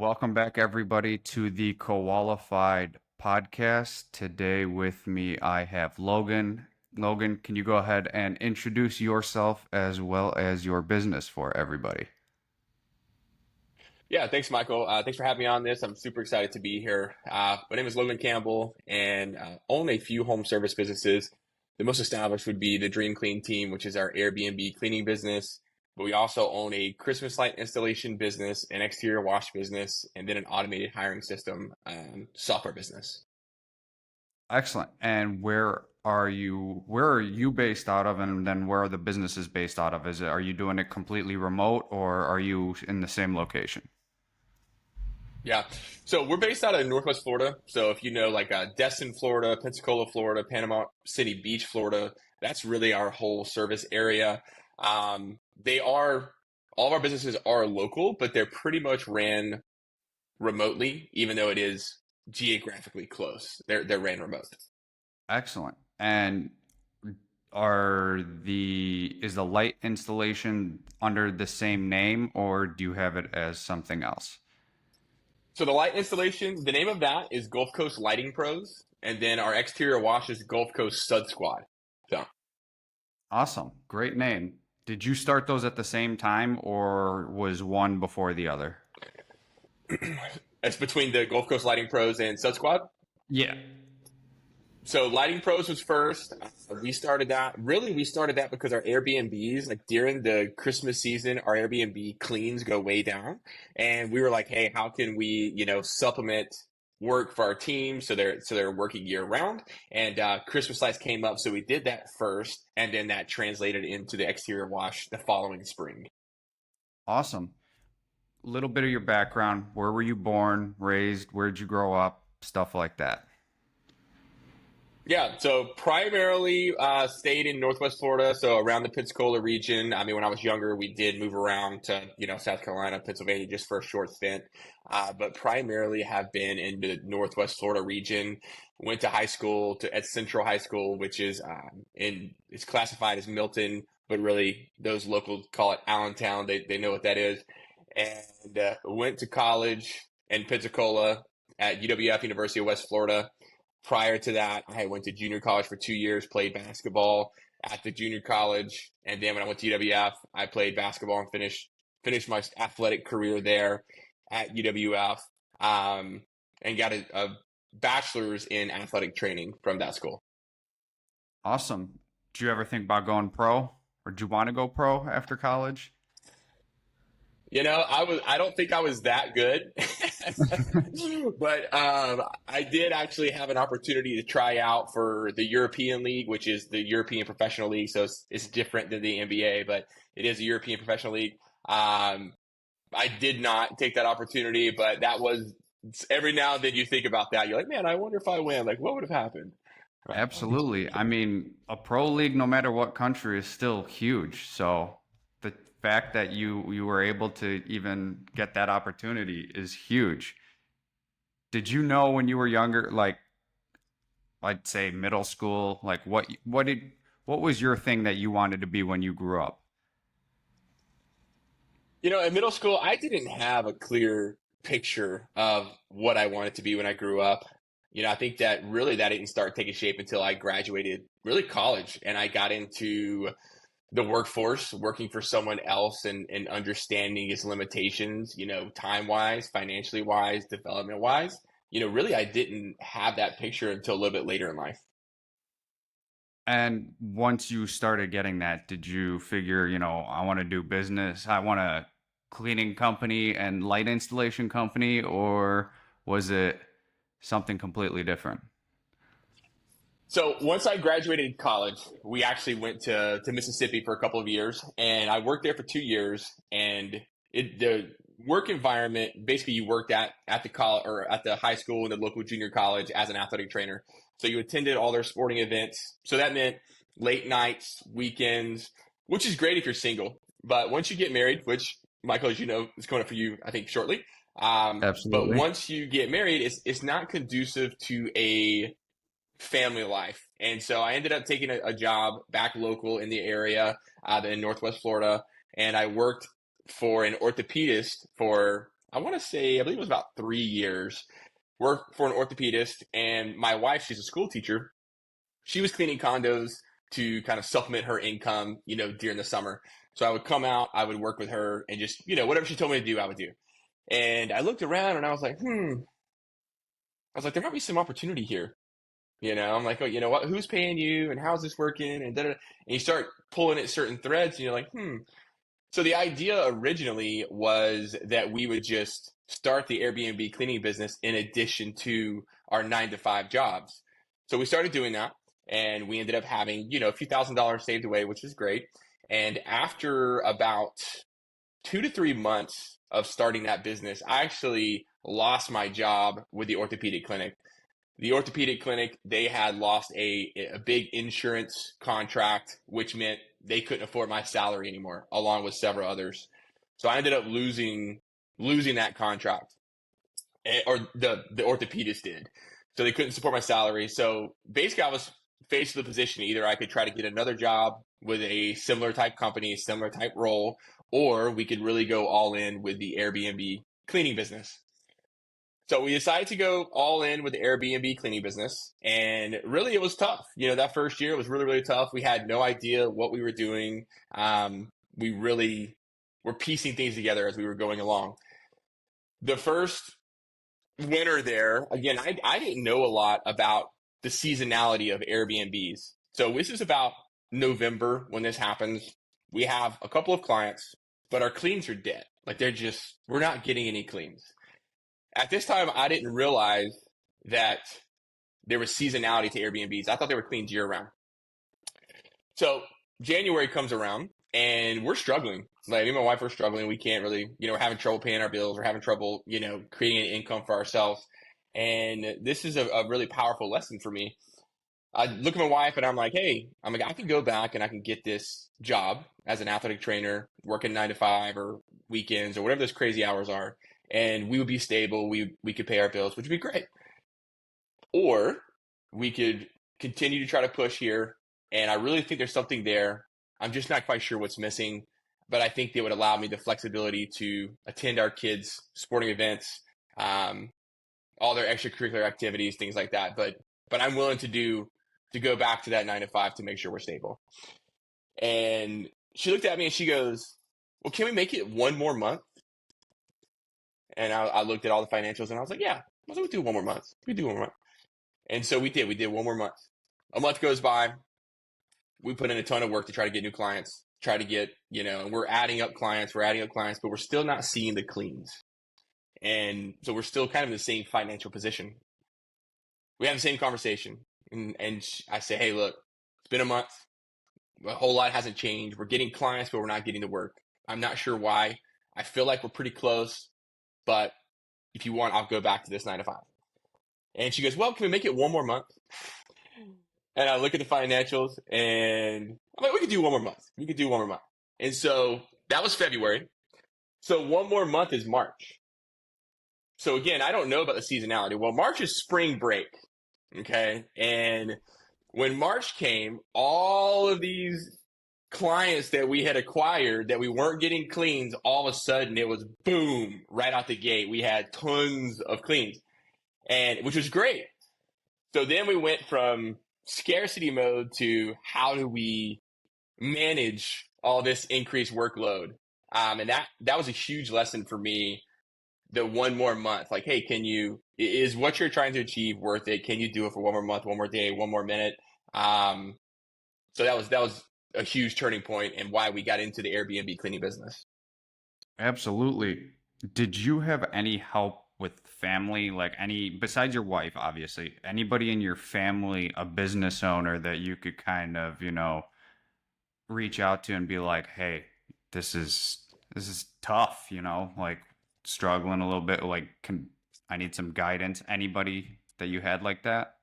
Welcome back, everybody, to the Qualified podcast. Today, with me, I have Logan. Logan, can you go ahead and introduce yourself as well as your business for everybody? Yeah, thanks, Michael. Thanks for having me on this. I'm super excited to be here. My name is Logan Campbell, and own a few home service businesses. The most established would be the Dream Clean Team, which is our Airbnb cleaning business. But we also own a Christmas light installation business, an exterior wash business, and then an automated hiring system software business. Excellent. And where are you based out of, and then where are the businesses based out of? Are you doing it completely remote, or are you in the same location? Yeah. So we're based out of Northwest Florida. So if you know like Destin, Florida, Pensacola, Florida, Panama City Beach, Florida, that's really our whole service area. They are all of our businesses are local, but they're pretty much ran remotely, even though it is geographically close. They're ran remote. Excellent. And is the light installation under the same name, or do you have it as something else? So the light installation, the name of that is Gulf Coast Lighting Pros, and then our exterior wash is Gulf Coast Stud Squad. So Awesome. Great name. Did you start those at the same time or was one before the other? it's between the Gulf Coast Lighting Pros and Stud Squad. Yeah. So Lighting Pros was first. We started that. Really, we started that because our Airbnbs, like during the Christmas season, our Airbnb cleans go way down, and we were like, "Hey, how can we, supplement work for our team so they're working year round?" And Christmas lights came up, so we did that first, and then that translated into the exterior wash the following spring. Awesome. Little bit of your background. Where were you born, raised? Where'd you grow up? Stuff like that. Yeah, so primarily stayed in Northwest Florida, so around the Pensacola region. I mean, when I was younger, we did move around to, South Carolina, Pennsylvania, just for a short stint. But primarily have been in the Northwest Florida region. Went to high school at Central High School, which is it's classified as Milton, but really those locals call it Allentown. They know what that is. And went to college in Pensacola at UWF, University of West Florida. Prior to that, I went to junior college for 2 years, played basketball at the junior college, and then when I went to UWF, I played basketball and finished my athletic career there at UWF, and got a bachelor's in athletic training from that school. Awesome. Did you ever think about going pro, or do you want to go pro after college? I don't think I was that good, but I did actually have an opportunity to try out for the European League, which is the European Professional League. So it's different than the NBA, but it is a European Professional League. I did not take that opportunity, but that was every now and then you think about that. You're like, man, I wonder if I win. Like, what would have happened? Absolutely. I mean, a pro league, no matter what country, is still huge. So the fact that you were able to even get that opportunity is huge. Did you know when you were younger, like I'd say middle school, like what was your thing that you wanted to be when you grew up? In middle school, I didn't have a clear picture of what I wanted to be when I grew up. I think that really that didn't start taking shape until I graduated really college and I got into the workforce, working for someone else and understanding its limitations, time wise, financially wise, development wise. Really I didn't have that picture until a little bit later in life. And once you started getting that, did you figure, I want to do business, I want a cleaning company and light installation company, or was it something completely different? So once I graduated college, we actually went to Mississippi for a couple of years, and I worked there for 2 years. And the work environment, basically, you worked at the college or at the high school and the local junior college as an athletic trainer. So you attended all their sporting events. So that meant late nights, weekends, which is great if you're single. But once you get married, which Michael, as you know, is coming up for you, I think shortly. But Absolutely. once you get married, it's not conducive to a family life. And so I ended up taking a job back local in the area in Northwest Florida. And I worked for an orthopedist for I want to say, I believe it was about 3 years, worked for an orthopedist. And my wife, she's a school teacher. She was cleaning condos to kind of supplement her income, during the summer. So I would come out, I would work with her and just, whatever she told me to do, I would do. And I looked around and I was like, there might be some opportunity here. I'm like, oh, you know what? Who's paying you and how's this working? And and you start pulling at certain threads and you're like, So the idea originally was that we would just start the Airbnb cleaning business in addition to our 9 to 5 jobs. So we started doing that and we ended up having, a few $1,000s saved away, which is great. And after about 2 to 3 months of starting that business, I actually lost my job with the orthopedic clinic. The orthopedic clinic, they had lost a big insurance contract, which meant they couldn't afford my salary anymore, along with several others. So I ended up losing that contract, or the orthopedist did. So they couldn't support my salary. So basically, I was faced with a position: either I could try to get another job with a similar type company, similar type role, or we could really go all in with the Airbnb cleaning business. So we decided to go all in with the Airbnb cleaning business. And really, it was tough. That first year was really, really tough. We had no idea what we were doing. We really were piecing things together as we were going along. The first winter there, again, I didn't know a lot about the seasonality of Airbnbs. So this is about November when this happens. We have a couple of clients, but our cleans are dead. Like we're not getting any cleans. At this time, I didn't realize that there was seasonality to Airbnbs. I thought they were cleaned year round. So January comes around and we're struggling. Like me and my wife are struggling. We can't really, we're having trouble paying our bills. We're having trouble, creating an income for ourselves. And this is a really powerful lesson for me. I look at my wife and I'm like, hey, I can go back and I can get this job as an athletic trainer, working 9 to 5 or weekends or whatever those crazy hours are. And we would be stable. We could pay our bills, which would be great. Or we could continue to try to push here. And I really think there's something there. I'm just not quite sure what's missing, but I think they would allow me the flexibility to attend our kids' sporting events, all their extracurricular activities, things like that. But I'm willing to go back to that 9 to 5 to make sure we're stable. And she looked at me and she goes, well, can we make it one more month? And I looked at all the financials and I was like, yeah, we'll do one more month. We do one more month. And so we did. We did one more month. A month goes by. We put in a ton of work to try to get new clients, try to get, and we're adding up clients, but we're still not seeing the cleans. And so we're still kind of in the same financial position. We have the same conversation. And I say, hey, look, it's been a month. A whole lot hasn't changed. We're getting clients, but we're not getting the work. I'm not sure why. I feel like we're pretty close. But if you want, I'll go back to this 9 to 5. And she goes, well, can we make it one more month? And I look at the financials and I'm like, we could do one more month. And so that was February. So one more month is March. So again, I don't know about the seasonality. Well, March is spring break. Okay. And when March came, all of these clients that we had acquired that we weren't getting cleans, all of a sudden it was boom, right out the gate. We had tons of cleans, and which was great. So then we went from scarcity mode to how do we manage all this increased workload? And that was a huge lesson for me. The one more month, like, hey, is what you're trying to achieve worth it? Can you do it for one more month, one more day, one more minute? So that was a huge turning point and why we got into the Airbnb cleaning business. Absolutely. Did you have any help with family, like besides your wife, obviously, anybody in your family, a business owner that you could kind of, reach out to and be like, hey, this is tough, like struggling a little bit, like I need some guidance. Anybody that you had like that?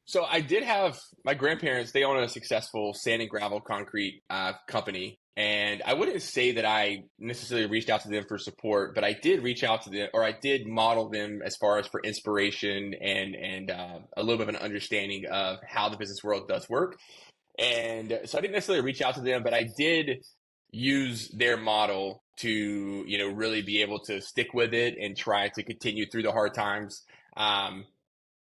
So I did have my grandparents. They own a successful sand and gravel concrete company. And I wouldn't say that I necessarily reached out to them for support, but I did reach out to them, or I did model them as far as for inspiration and a little bit of an understanding of how the business world does work. And so I didn't necessarily reach out to them, but I did use their model to, really be able to stick with it and try to continue through the hard times. Um,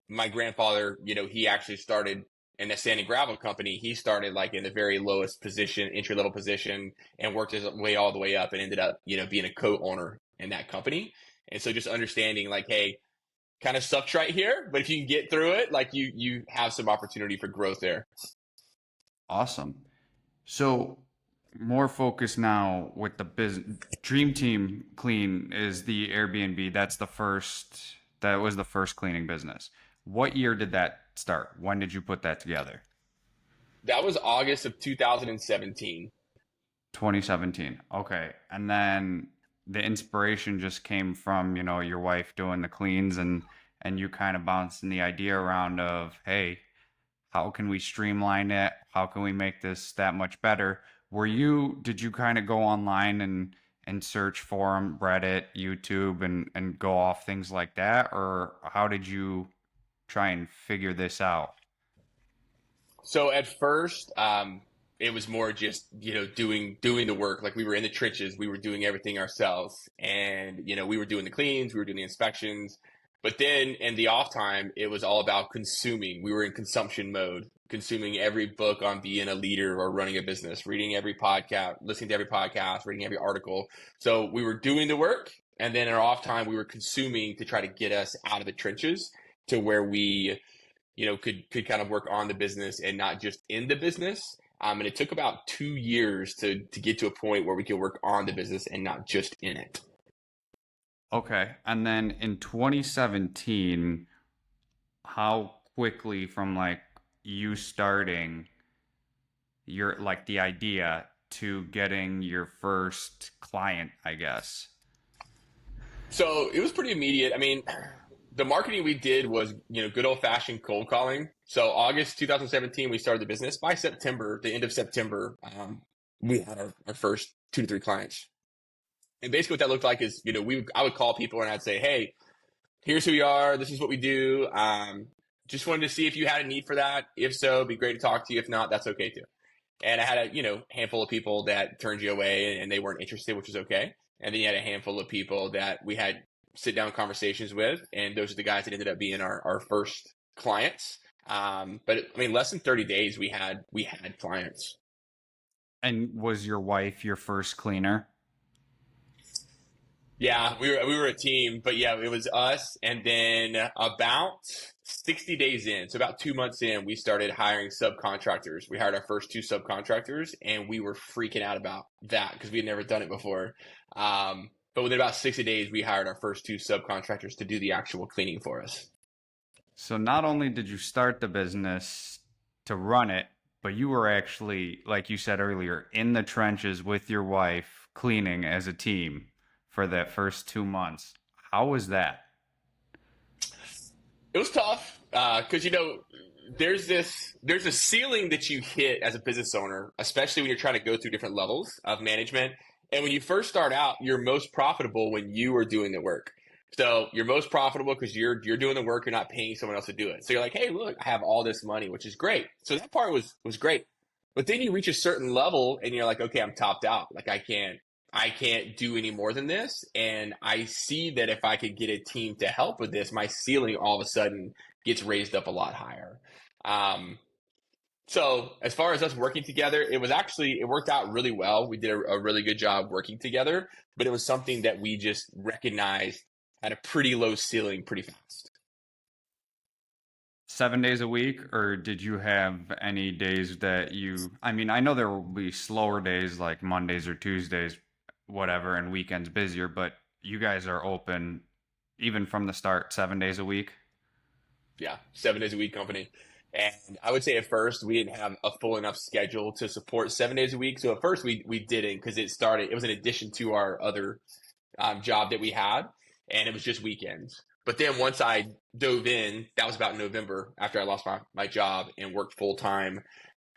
my grandfather, he actually started in a sand and gravel company. He started like in the very lowest position, entry level position, and worked his way all the way up and ended up, being a co-owner in that company. And so just understanding like, hey, kind of sucks right here, but if you can get through it, like you have some opportunity for growth there. Awesome. So more focus now with the business. Dream Team Clean is the Airbnb. That was the first cleaning business. What year did that start? When did you put that together? That was August of 2017. 2017. Okay. And then the inspiration just came from, your wife doing the cleans and you kind of bouncing the idea around of, hey, how can we streamline it? How can we make this that much better? Did you kind of go online and search forum, Reddit, YouTube and go off things like that? Or how did you try and figure this out? So at first, it was more just doing the work. Like we were in the trenches, we were doing everything ourselves, and we were doing the cleans, we were doing the inspections. But then in the off time, it was all about consuming. We were in consumption mode, consuming every book on being a leader or running a business, reading every podcast, listening to every podcast, reading every article. So we were doing the work, and then in our off time, we were consuming to try to get us out of the trenches to where we could kind of work on the business and not just in the business. And it took about 2 years to get to a point where we could work on the business and not just in it. Okay. And then in 2017, how quickly from like you starting your like the idea to getting your first client, I guess? So it was pretty immediate. I mean, the marketing we did was, good old fashioned cold calling. So August 2017, we started the business. By September, the end of September, we had our first 2 to 3 clients. And basically what that looked like is, I would call people and I'd say, hey, here's who we are. This is what we do. Just wanted to see if you had a need for that. If so, it'd be great to talk to you. If not, that's okay too. And I had a, handful of people that turned you away and they weren't interested, which is okay. And then you had a handful of people that we had sit down conversations with. And those are the guys that ended up being our first clients. But I mean, less than 30 days, we had clients. And was your wife your first cleaner? Yeah, we were a team, but yeah, it was us. And then about 60 days in, so about 2 months in, we started hiring subcontractors. We hired our first 2 subcontractors, and we were freaking out about that because we had never done it before. But within about 60 days, we hired our first 2 subcontractors to do the actual cleaning for us. So not only did you start the business to run it, but you were actually, like you said earlier, in the trenches with your wife, cleaning as a team for that first 2 months. How was that? It was tough because there's a ceiling that you hit as a business owner, especially when you're trying to go through different levels of management. And when you first start out, you're most profitable when you are doing the work. So you're most profitable because you're doing the work. You're not paying someone else to do it. So you're like, hey, look, I have all this money, which is great. So that part was great. But then you reach a certain level and you're like, okay, I'm topped out. Like I can't do any more than this. And I see that if I could get a team to help with this, my ceiling all of a sudden gets raised up a lot higher. Um, so as far as us working together, it worked out really well. We did a really good job working together, but it was something that we just recognized had a pretty low ceiling pretty fast. 7 days a week, or did you have any days I mean, I know there will be slower days like Mondays or Tuesdays, whatever, and weekends busier, but you guys are open even from the start, 7 days a week? Yeah, 7 days a week company. And I would say at first we didn't have a full enough schedule to support 7 days a week. So at first we didn't because it was an addition to our other job that we had, and it was just weekends. But then once I dove in, that was about November after I lost my job and worked full time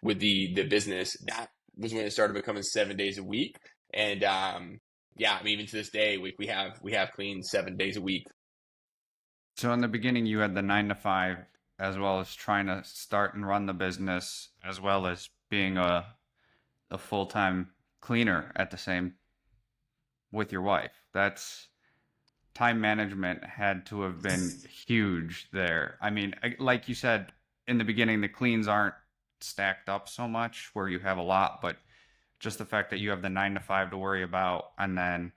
with the business. That was when it started becoming 7 days a week. And yeah, I mean, even to this day, we have clean 7 days a week. So in the beginning, you had the 9 to 5, as well as trying to start and run the business, as well as being a full-time cleaner at the same. with your wife. That's time management had to have been huge there. I mean, like you said in the beginning, the cleans aren't stacked up so much where you have a lot, but just the fact that you have the 9 to 5 to worry about, and then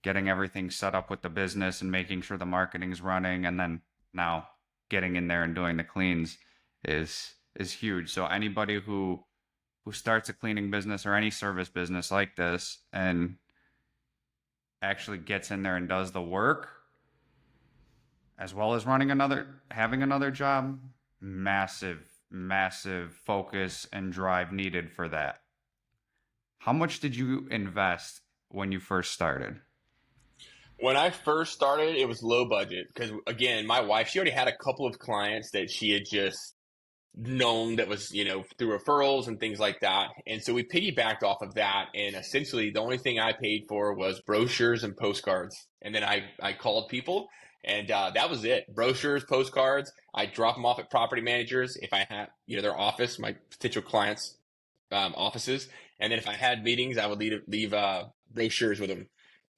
getting everything set up with the business and making sure the marketing's running, and then now getting in there and doing the cleans is huge. So anybody who starts a cleaning business or any service business like this and actually gets in there and does the work as well as having another job, massive focus and drive needed for that. How much did you invest when you first started? When I first started, it was low budget because, again, my wife, she already had a couple of clients that she had just known that was, through referrals and things like that. And so we piggybacked off of that. And essentially, the only thing I paid for was brochures and postcards. And then I called people, and that was it. Brochures, postcards. I drop them off at property managers if I had, their office, my potential clients' offices. And then if I had meetings, I would leave brochures with them.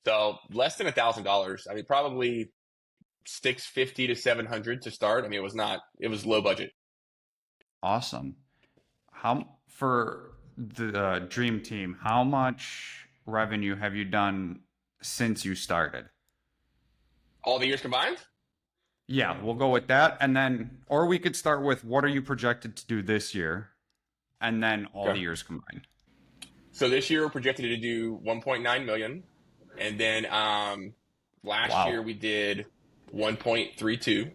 So less than $1,000. I mean, probably 650 to 700 to start. I mean, it was low budget. Awesome. How for the dream team, how much revenue have you done since you started? All the years combined? Yeah, we'll go with that. And then, or we could start with what are you projected to do this year? And then all the Okay. years combined. So this year we're projected to do 1.9 million. And then last year Wow. we did 1.32.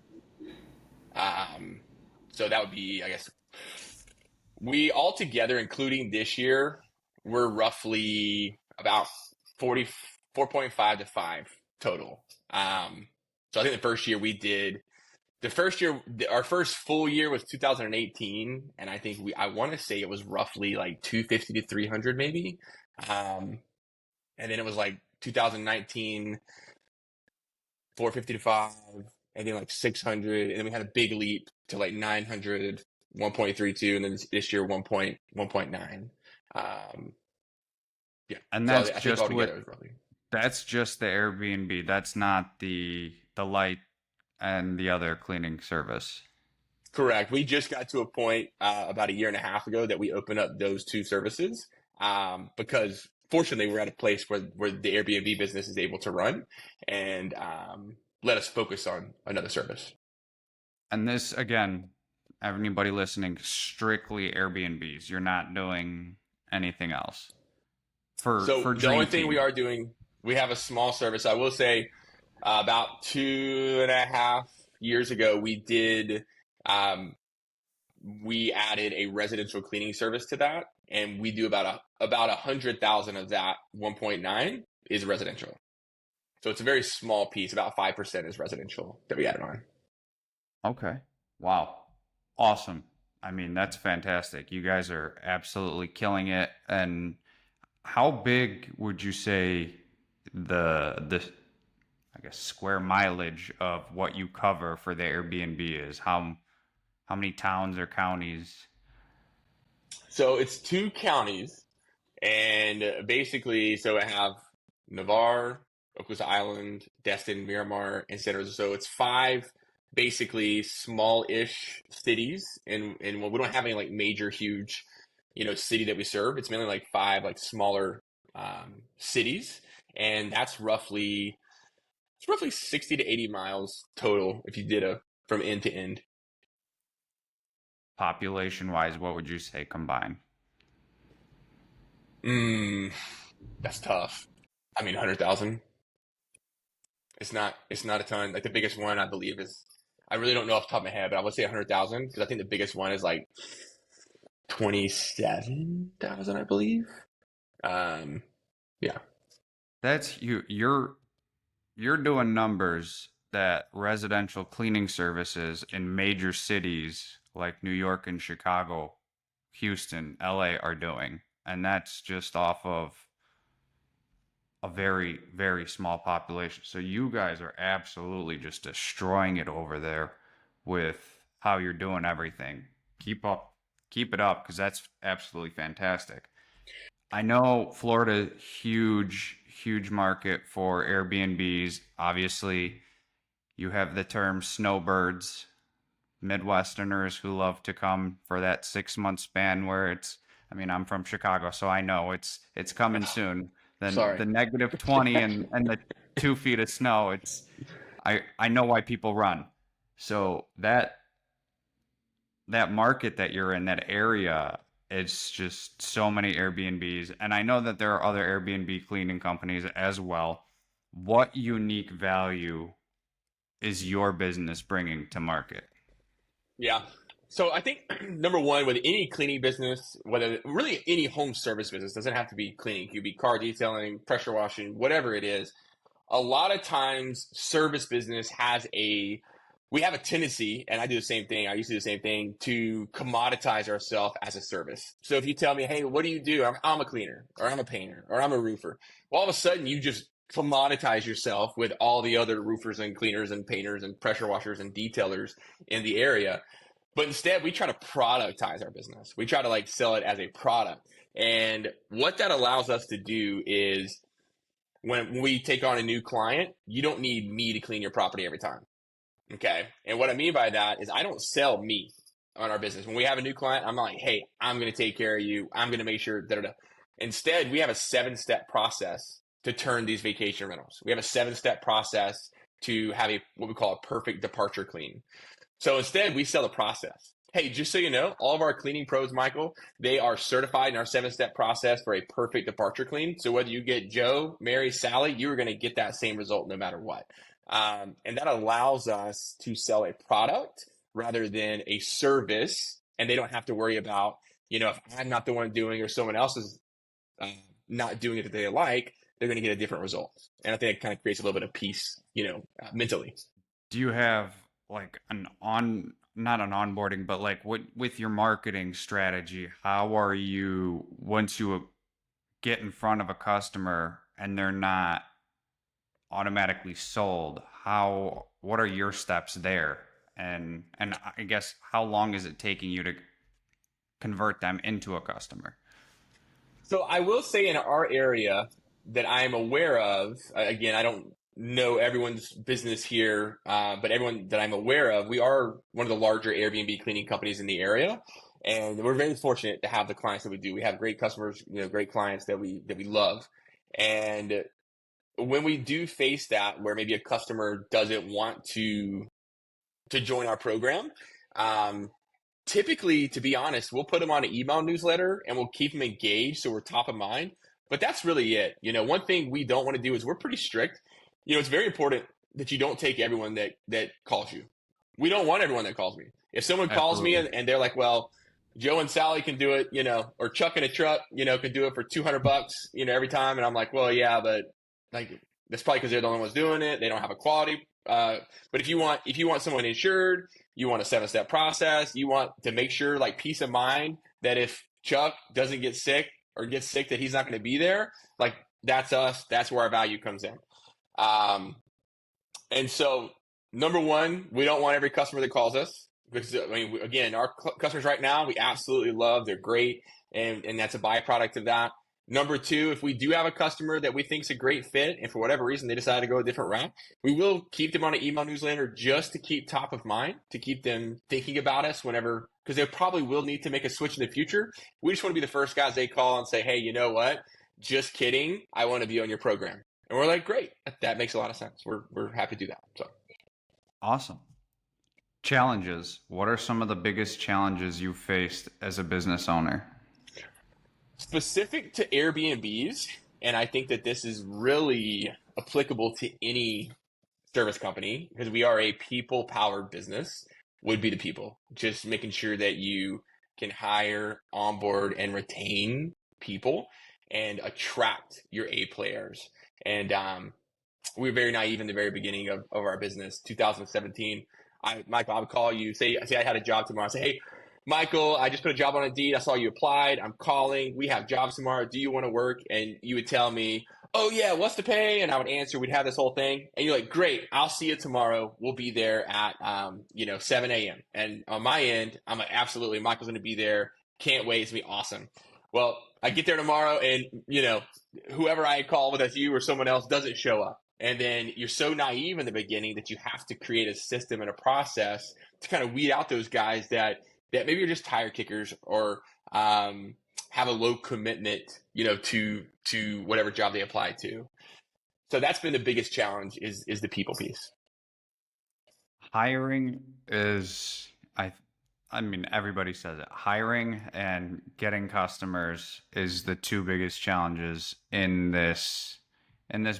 So that would be, I guess, we all together, including this year, we're roughly about 44.5 to 5 total. So I think the first year, our first full year was 2018. And I think I want to say it was roughly like 250 to 300 maybe. Um, and then it was like 2019, 450 to 5, and then like 600. And then we had a big leap to like 900, 1.32, and then this year 1.9. Um, yeah. And So I think altogether it was roughly. that's just the Airbnb. That's not the light and the other cleaning service. Correct. We just got to a point about a year and a half ago that we opened up those two services because fortunately we're at a place where the Airbnb business is able to run and let us focus on another service. And this again, anybody listening, strictly Airbnbs. You're not doing anything else So for the only Dream thing we Team. are doing, we have a small service. I will say about 2.5 years ago, um, we added a residential cleaning service to that, and we do about 100,000 of that 1.9 is residential. So it's a very small piece. About 5% is residential that we added on. Okay. Wow. Awesome. I mean, that's fantastic. You guys are absolutely killing it. And how big would you say the I guess square mileage of what you cover for the Airbnb is? How many towns or counties? So it's two counties, and basically, so I have Navarre, Okusa Island, Destin, Miramar, and San Jose. So it's five basically small-ish cities, and well, we don't have any like major, huge, city that we serve. It's mainly like five like smaller cities, and it's roughly 60 to 80 miles total if you did a from end to end. Population wise, what would you say combined? Mm, that's tough. I mean, 100,000. It's not a ton. Like the biggest one I believe is I really don't know off the top of my head, but I would say 100,000 because I think the biggest one is like 27,000, I believe. Um, yeah. That's you. You're doing numbers that residential cleaning services in major cities like New York and Chicago, Houston, LA are doing. And that's just off of a very small population. So you guys are absolutely just destroying it over there with how you're doing everything. Keep up, keep it up because that's absolutely fantastic. I know Florida, huge market for Airbnbs. Obviously, you have the term snowbirds, Midwesterners who love to come for that 6 month span where I mean, I'm from Chicago, so I know it's coming soon. Then Sorry. the negative 20 and the 2 feet of snow, I know why people run. So that market that you're in, that area, it's just so many Airbnbs. And I know that there are other Airbnb cleaning companies as well. What unique value is your business bringing to market? Yeah. So I think number one, with any cleaning business, whether really any home service business, doesn't have to be cleaning. It could be car detailing, pressure washing, whatever it is. A lot of times, service business we have a tendency, and I do the same thing. I used to do the same thing to commoditize ourselves as a service. So if you tell me, hey, what do you do? I'm a cleaner, or I'm a painter, or I'm a roofer. Well, all of a sudden, you just commoditize yourself with all the other roofers and cleaners and painters and pressure washers and detailers in the area. But instead, we try to productize our business. We try to like sell it as a product. And what that allows us to do is when we take on a new client, you don't need me to clean your property every time. Okay. And what I mean by that is I don't sell me on our business. When we have a new client, I'm not like, hey, I'm going to take care of you. I'm going to make sure that. Instead, we have a 7-step process to turn these vacation rentals. We have a 7-step process to have what we call a perfect departure clean. So instead, we sell the process. Hey, just so you know, all of our cleaning pros, Michael, they are certified in our 7-step process for a perfect departure clean. So whether you get Joe, Mary, Sally, you're going to get that same result no matter what. And that allows us to sell a product rather than a service. And they don't have to worry about, if I'm not the one doing or someone else is not doing it that they like, they're going to get a different result. And I think it kind of creates a little bit of peace, mentally. Do you have like not an onboarding, but like with your marketing strategy, how are you once you get in front of a customer and they're not automatically sold, what are your steps there? And I guess how long is it taking you to convert them into a customer? So I will say in our area that I am aware of, again, I don't know everyone's business here, but everyone that I'm aware of, we are one of the larger Airbnb cleaning companies in the area. And we're very fortunate to have the clients that we do. We have great customers, great clients that we love. And when we do face that, where maybe a customer doesn't want to join our program, typically, to be honest, we'll put them on an email newsletter and we'll keep them engaged so we're top of mind. But that's really it. One thing we don't want to do is we're pretty strict. It's very important that you don't take everyone that calls you. We don't want everyone that calls me. If someone calls me Absolutely. and they're like, well, Joe and Sally can do it, or Chuck in a truck, can do it for $200, every time. And I'm like, well, yeah, but like, that's probably because they're the only ones doing it. They don't have a quality. But if you want someone insured, you want a 7-step process, you want to make sure like peace of mind that if Chuck doesn't get sick or gets sick, that he's not going to be there. Like that's us. That's where our value comes in. And so number one, we don't want every customer that calls us because again, our customers right now, we absolutely love, they're great. And that's a byproduct of that. Number two, if we do have a customer that we think is a great fit and for whatever reason they decide to go a different route, we will keep them on an email newsletter just to keep top of mind, to keep them thinking about us whenever, because they probably will need to make a switch in the future. We just want to be the first guys they call and say, hey, you know what? Just kidding. I want to be on your program. And we're like, great. That makes a lot of sense. We're happy to do that. So Awesome. Challenges. What are some of the biggest challenges you faced as a business owner? specific to Airbnbs, and I think that this is really applicable to any service company because we are a people powered business, would be the people. Just making sure that you can hire, onboard, and retain people and attract your A players. And we were very naive in the very beginning of our business, 2017. Michael, I would call you, say I had a job tomorrow. I say, hey, Michael, I just put a job on Indeed. I saw you applied. I'm calling. We have jobs tomorrow. Do you want to work? And you would tell me, oh, yeah, what's the pay? And I would answer. We'd have this whole thing. And you're like, great. I'll see you tomorrow. We'll be there at, 7 a.m. And on my end, I'm like, absolutely. Michael's going to be there. Can't wait. It's going to be awesome. Well, I get there tomorrow and, whoever I call, whether it's you or someone else, doesn't show up. And then you're so naive in the beginning that you have to create a system and a process to kind of weed out those guys that maybe are just tire kickers or have a low commitment, to whatever job they apply to. So that's been the biggest challenge is the people piece. Hiring is, I mean, everybody says it. Hiring and getting customers is the two biggest challenges in this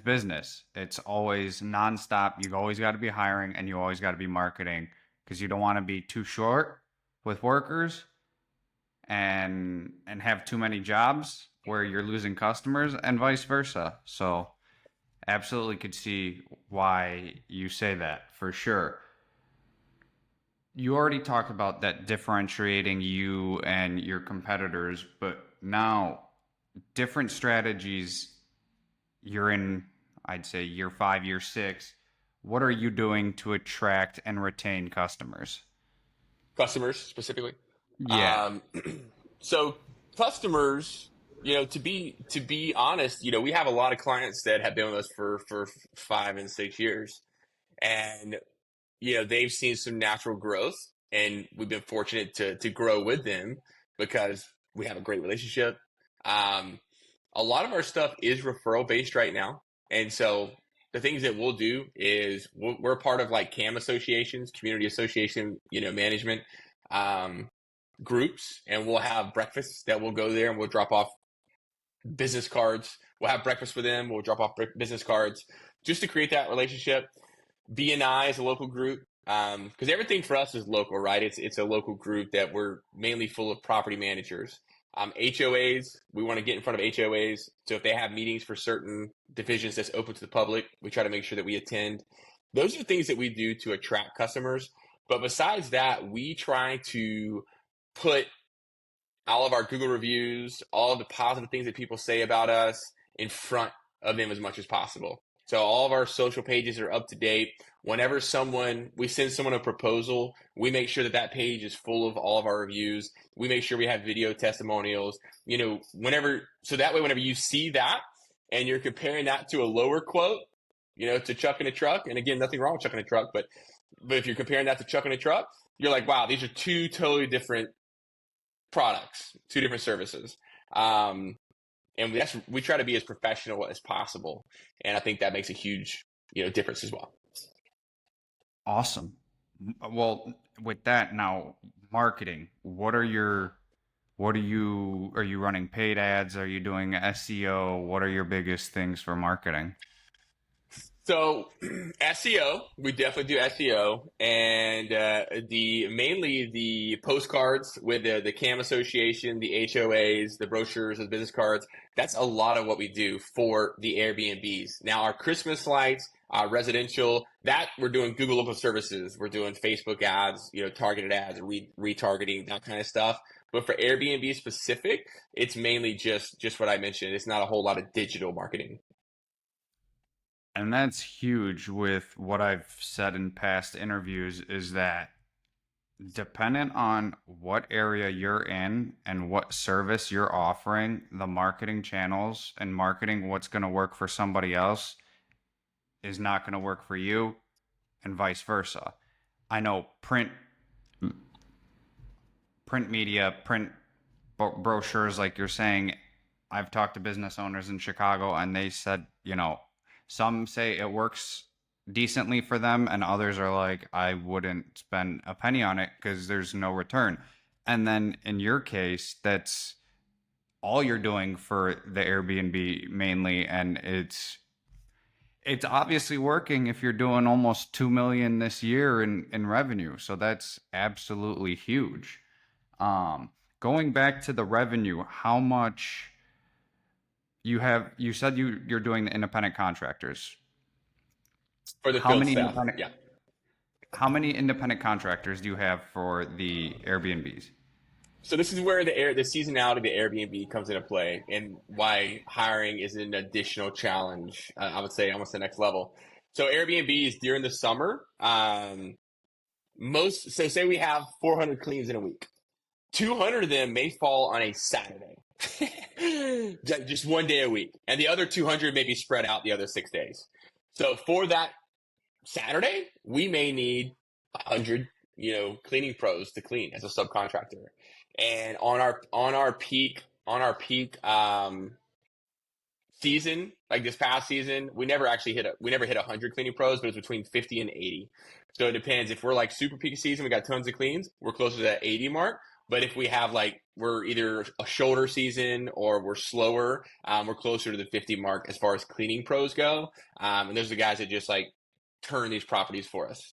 business. It's always nonstop. You always got to be hiring and you always got to be marketing because you don't want to be too short with workers and have too many jobs where you're losing customers and vice versa. So absolutely could see why you say that for sure. You already talked about that differentiating you and your competitors, but now different strategies. You're in, I'd say, year 5, year 6. What are you doing to attract and retain customers? Customers specifically. Yeah. Um, so customers, to be honest, we have a lot of clients that have been with us for 5 and 6 years, and they've seen some natural growth, and we've been fortunate to grow with them because we have a great relationship. Um, a lot of our stuff is referral based right now, and so the things that we'll do is we're part of like CAM associations, community association, management. Um, Groups, and we'll have breakfasts that we'll go there and we'll drop off business cards. We'll have breakfast for them. We'll drop off business cards just to create that relationship. BNI is a local group because everything for us is local, right? It's a local group that we're mainly full of property managers. HOAs, we want to get in front of HOAs. So if they have meetings for certain divisions that's open to the public, we try to make sure that we attend. Those are things that we do to attract customers. But besides that, we try to put all of our Google reviews, all of the positive things that people say about us in front of them as much as possible. So all of our social pages are up to date. Whenever we send someone a proposal, we make sure that that page is full of all of our reviews. We make sure we have video testimonials, so that way, whenever you see that and you're comparing that to a lower quote, to Chuck in a truck, and again, nothing wrong with Chuck in a truck, but if you're comparing that to Chuck in a truck, you're like, wow, these are two totally different products, two different services. And we try to be as professional as possible. And I think that makes a huge, difference as well. Awesome. Well, with that now, marketing. Are you running paid ads? Are you doing SEO? What are your biggest things for marketing? So SEO, we definitely do SEO, and the mainly the postcards with the CAM Association, the HOAs, the brochures, the business cards. That's a lot of what we do for the Airbnbs. Now our Christmas lights, residential, that we're doing Google local services, we're doing Facebook ads, targeted ads, retargeting, that kind of stuff. But for Airbnb specific, it's mainly just what I mentioned. It's not a whole lot of digital marketing. And that's huge with what I've said in past interviews is that dependent on what area you're in and what service you're offering, the marketing channels and marketing what's going to work for somebody else is not going to work for you and vice versa. I know print media, brochures like you're saying, I've talked to business owners in Chicago and they said, some say it works decently for them and others are like, I wouldn't spend a penny on it because there's no return. And then in your case, that's all you're doing for the Airbnb mainly, and it's obviously working if you're doing almost 2 million this year in revenue. So that's absolutely huge. Um, Going back to the revenue, how much you said you're doing the independent contractors. For the How field many staff. independent Yeah. how many independent contractors do you have for the Airbnbs? So this is where the seasonality of the Airbnb comes into play, and why hiring is an additional challenge. I would say almost the next level. So Airbnbs during the summer, say we have 400 cleans in a week. 200 of them may fall on a Saturday, just one day a week, and the other 200 may be spread out the other 6 days. So for that Saturday, we may need 100, cleaning pros to clean as a subcontractor. And on our peak season, like this past season, we never hit 100 cleaning pros, but it's between 50 and 80. So it depends. If we're like super peak season, we got tons of cleans, we're closer to that 80 mark. But if we have we're either a shoulder season or we're slower, we're closer to the 50 mark as far as cleaning pros go. And those are the guys that just turn these properties for us.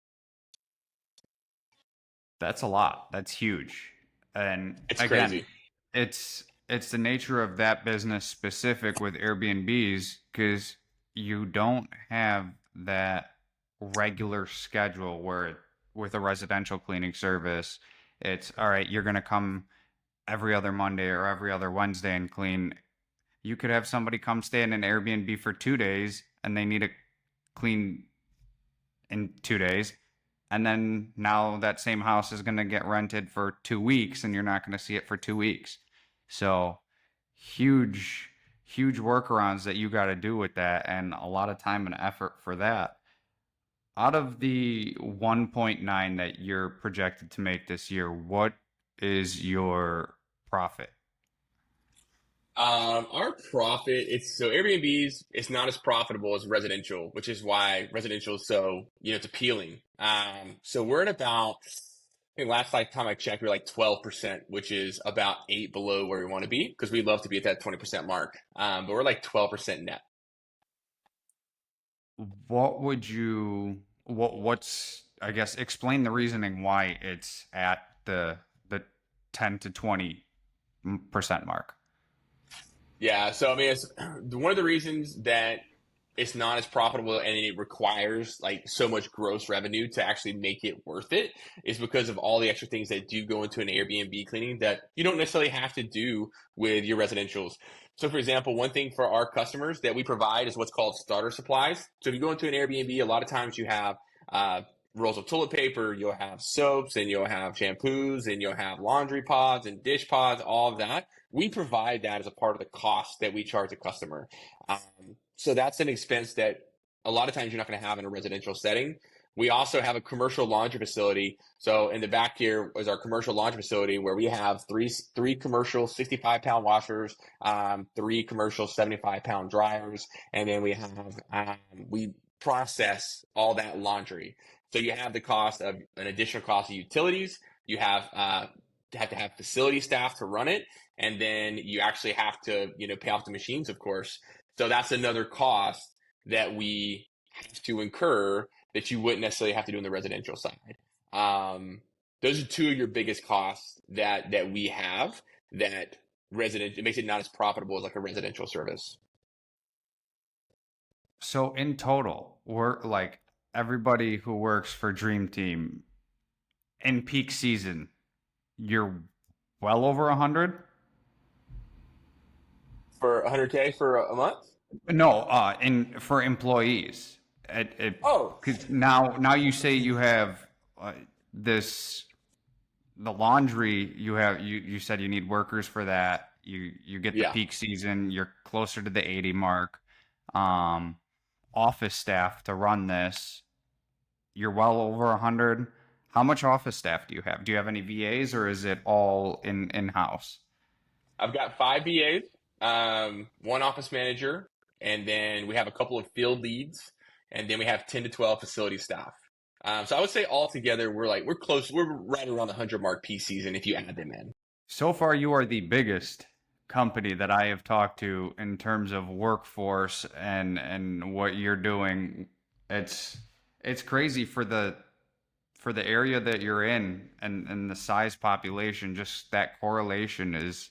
That's a lot. That's huge. And It's again, crazy. it's the nature of that business specific with Airbnbs because you don't have that regular schedule where with a residential cleaning service, it's all right, you're gonna come every other Monday or every other Wednesday and clean. You could have somebody come stay in an Airbnb for 2 days and they need to clean in 2 days. And then now that same house is going to get rented for 2 weeks and you're not going to see it for 2 weeks. So huge, huge workarounds that you got to do with that and a lot of time and effort for that. Out of the 1.9 that you're projected to make this year, what is your profit? Our profit, Airbnbs, it's not as profitable as residential, which is why residential is so, it's appealing. So we're at about, I think last time I checked, we were like 12%, which is about 8 below where we want to be because we'd love to be at that 20% mark. But we're like 12% net. What would you what's I guess explain the reasoning why it's at the 10 to 20% mark. Yeah, so I mean, it's one of the reasons that it's not as profitable and it requires so much gross revenue to actually make it worth it is because of all the extra things that do go into an Airbnb cleaning that you don't necessarily have to do with your residentials. So, for example, one thing for our customers that we provide is what's called starter supplies. So, if you go into an Airbnb, a lot of times you have rolls of toilet paper, you'll have soaps, and you'll have shampoos, and you'll have laundry pods and dish pods, all of that. We provide that as a part of the cost that we charge the customer. So that's an expense that a lot of times you're not going to have in a residential setting. We also have a commercial laundry facility. So in the back here is our commercial laundry facility where we have three commercial 65-pound washers, three commercial 75-pound dryers, and then we process all that laundry. So you have the cost of an additional cost of utilities. You have to have facility staff to run it, and then you actually have to pay off the machines, of course. So that's another cost that we have to incur that you wouldn't necessarily have to do on the residential side. Those are two of your biggest costs that we have that it makes it not as profitable as like a residential service. So in total, we're like everybody who works for Dream Team in peak season, you're well over 100? For 100K for a month? No, in for employees. Oh, Because now you say you have this the laundry you said you need workers for that. You get the yeah. peak season, you're closer to the 80 mark. Um, Office staff to run this, you're well over 100. How much office staff do you have? Do you have any VAs or is it all in-house? I've got 5 VAs, one office manager, and then we have a couple of field leads, and then we have 10 to 12 facility staff. So I would say altogether we're close. We're right around the 100 mark peak season if you add them in. So far, you are the biggest company that I have talked to in terms of workforce and what you're doing. It's crazy for the area that you're in and the size population. Just that correlation is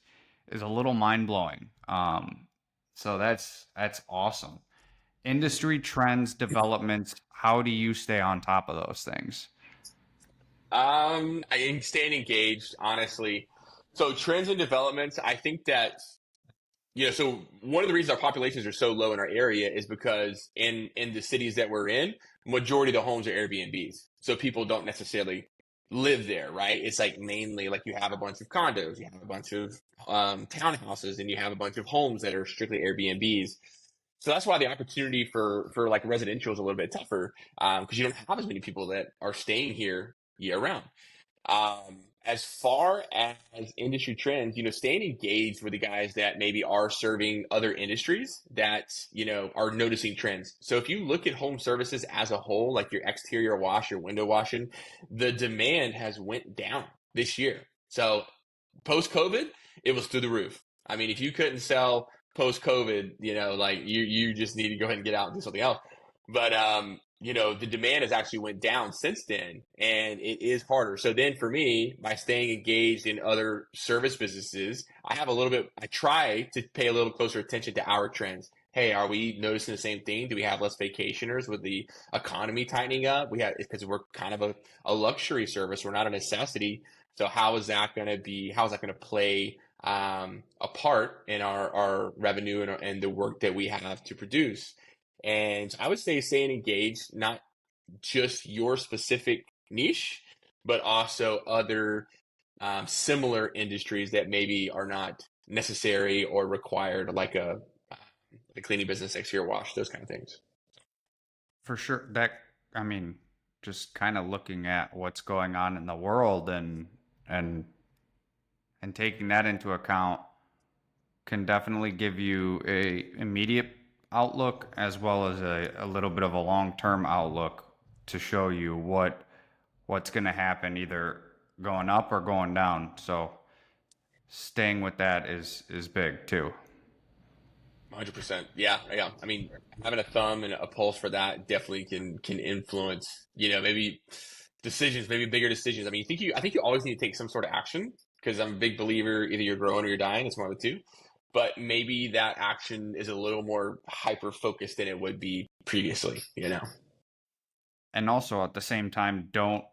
a little mind blowing. So that's awesome. Industry trends, developments. How do you stay on top of those things? I am staying engaged, honestly. So trends and developments, I think that so one of the reasons our populations are so low in our area is because in the cities that we're in, majority of the homes are Airbnbs. So people don't necessarily live there, right? It's like mainly like you have a bunch of condos, you have a bunch of townhouses, and you have a bunch of homes that are strictly Airbnbs. So that's why the opportunity for like residential is a little bit tougher, because you don't have as many people that are staying here year round. As far as industry trends, staying engaged with the guys that maybe are serving other industries that, are noticing trends. So if you look at home services as a whole, like your exterior wash, your window washing, the demand has went down this year. So post COVID, it was through the roof. I mean, if you couldn't sell post COVID, like you just need to go ahead and get out and do something else. But the demand has actually went down since then, and it is harder. So then for me, by staying engaged in other service businesses, I try to pay a little closer attention to our trends. Hey, are we noticing the same thing? Do we have less vacationers with the economy tightening up? We have, because we're kind of a luxury service. We're not a necessity. So how is that going to be? How is that going to play a part in our revenue and the work that we have to produce? And I would say staying engaged, not just your specific niche, but also other similar industries that maybe are not necessary or required, like a cleaning business, exterior wash, those kind of things. For sure. I mean, just kind of looking at what's going on in the world and and taking that into account can definitely give you a immediate outlook as well as a little bit of a long-term outlook to show you what's going to happen either going up or going down. So staying with that is big too. 100%. Yeah, yeah. I mean, having a thumb and a pulse for that definitely can influence, maybe decisions, maybe bigger decisions. I mean, I think you always need to take some sort of action, because I'm a big believer either you're growing or you're dying. It's one of the two. But maybe that action is a little more hyper focused than it would be previously. And also at the same time, don't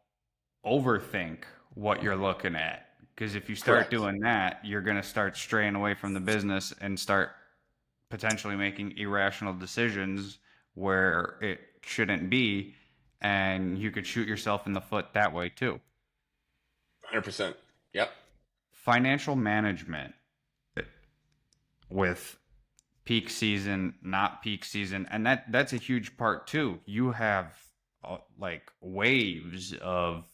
overthink what you're looking at. Because if you start Correct. doing that, you're going to start straying away from the business and start potentially making irrational decisions where it shouldn't be. And you could shoot yourself in the foot that way too. 100%. Yep. Financial management with peak season, not peak season, and that's a huge part too. You have like waves of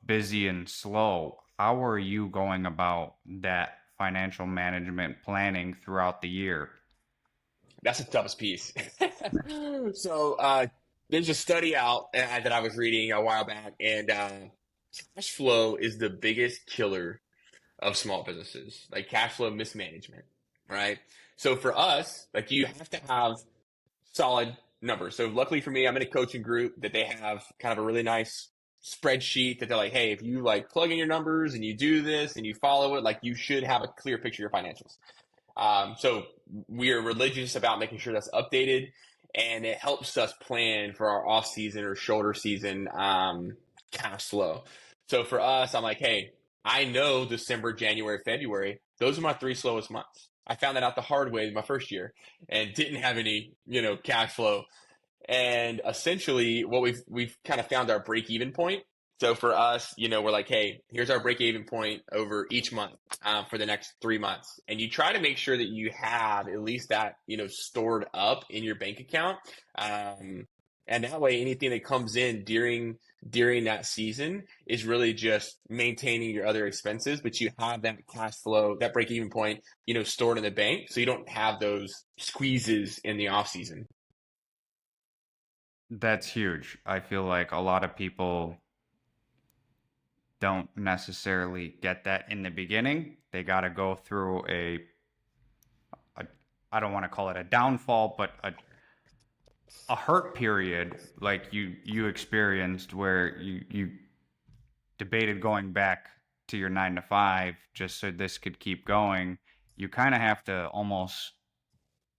busy and slow. How are you going about that financial management planning throughout the year? That's the toughest piece. So there's a study out that I was reading a while back, and cash flow is the biggest killer of small businesses, like cash flow mismanagement, right? So for us, like, you have to have solid numbers. So luckily for me, I'm in a coaching group that they have kind of a really nice spreadsheet that they're like, hey, if you like plug in your numbers and you do this and you follow it, like, you should have a clear picture of your financials. So we are religious about making sure that's updated, and it helps us plan for our off season or shoulder season cash flow. So for us, I'm like, hey, I know December, January, February, those are my three slowest months. I found that out the hard way in my first year and didn't have any, cash flow. And essentially, what we've kind of found our break even point. So for us, we're like, hey, here's our break even point over each month for the next 3 months, and you try to make sure that you have at least that stored up in your bank account, and that way, anything that comes in during that season is really just maintaining your other expenses, but you have that cash flow, that break even point, stored in the bank, so you don't have those squeezes in the off season. That's huge. I feel like a lot of people don't necessarily get that in the beginning. They got to go through a I don't want to call it a downfall, but a hurt period like you experienced where you debated going back to your 9 to 5 just so this could keep going. You kind of have to almost,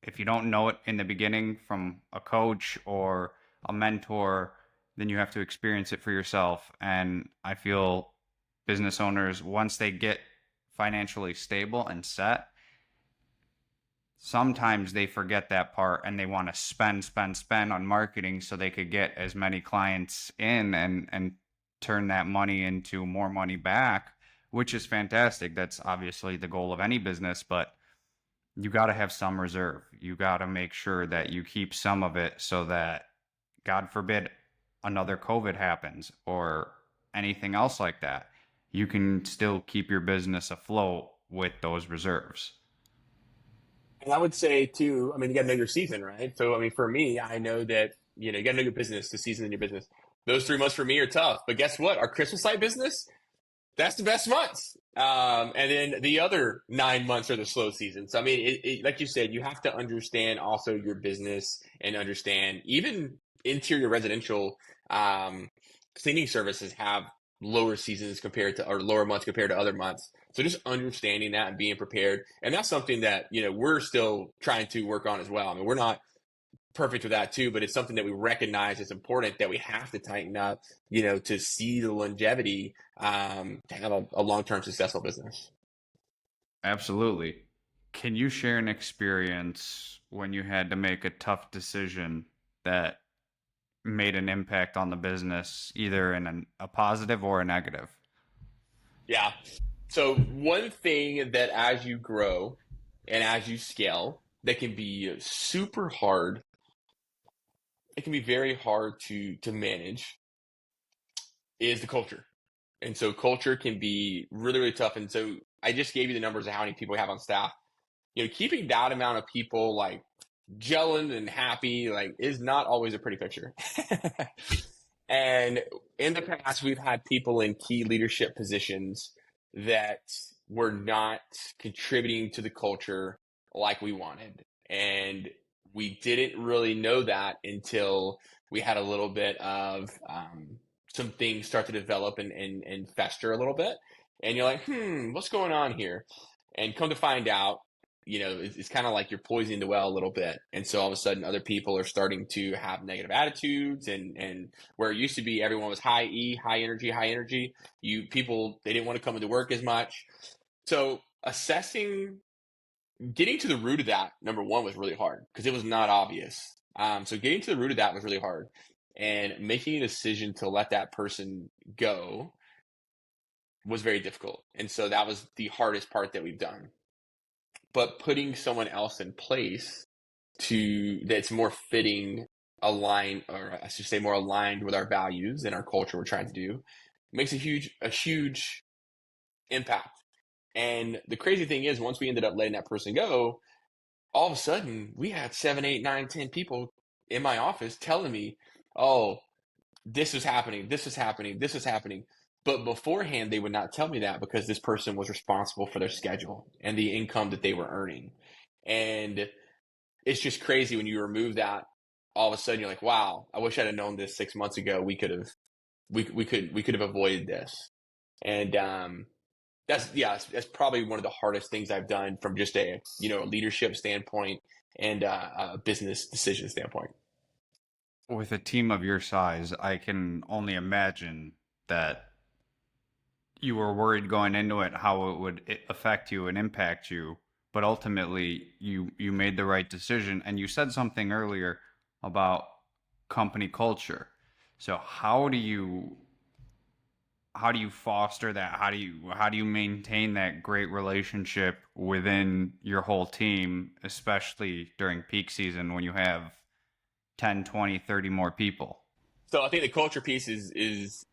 if you don't know it in the beginning from a coach or a mentor, then you have to experience it for yourself. And I feel business owners, once they get financially stable and set, sometimes they forget that part and they want to spend on marketing so they could get as many clients in and turn that money into more money back, which is fantastic. That's obviously the goal of any business, but you got to have some reserve. You got to make sure that you keep some of it so that, God forbid, another COVID happens or anything else like that. You can still keep your business afloat with those reserves. And I would say too, I mean, you got to know your season, right? So, I mean, for me, I know that, you got to know your business, the season in your business. Those 3 months for me are tough, but guess what? Our Christmas light business, that's the best months. And then the other 9 months are the slow season. So, I mean, like you said, you have to understand also your business and understand even interior residential cleaning services have lower seasons compared to, or lower months compared to other months. So just understanding that and being prepared. And that's something that, we're still trying to work on as well. I mean, we're not perfect with that too, but it's something that we recognize is important that we have to tighten up, to see the longevity, to have a long-term successful business. Absolutely. Can you share an experience when you had to make a tough decision that made an impact on the business, either in a positive or a negative? Yeah. So one thing that as you grow and as you scale, that can be super hard. It can be very hard to manage is the culture. And so culture can be really, really tough. And so I just gave you the numbers of how many people we have on staff. Keeping that amount of people like gelling and happy like is not always a pretty picture. And in the past, we've had people in key leadership positions that were not contributing to the culture like we wanted. And we didn't really know that until we had a little bit of some things start to develop and fester a little bit. And you're like, what's going on here? And come to find out, it's kind of like you're poisoning the well a little bit. And so all of a sudden other people are starting to have negative attitudes and where it used to be everyone was high E, high energy, people, they didn't want to come into work as much. So getting to the root of that, number one, was really hard because it was not obvious. So getting to the root of that was really hard, and making a decision to let that person go was very difficult. And so that was the hardest part that we've done. But putting someone else in place that's more fitting, aligned, or I should say more aligned with our values and our culture we're trying to do, makes a huge impact. And the crazy thing is, once we ended up letting that person go, all of a sudden we had 7, 8, 9, 10 people in my office telling me, "Oh, this is happening, this is happening, this is happening." But beforehand, they would not tell me that because this person was responsible for their schedule and the income that they were earning. And it's just crazy when you remove that. All of a sudden, you're like, "Wow, I wish I'd have known this 6 months ago. We could have avoided this." And that's probably one of the hardest things I've done from just a leadership standpoint and a business decision standpoint. With a team of your size, I can only imagine that you were worried going into it how it would affect you and impact you, but ultimately you made the right decision. And you said something earlier about company culture. So how do you foster that? How do you maintain that great relationship within your whole team, especially during peak season when you have 10, 20, 30 more people? So I think the culture piece is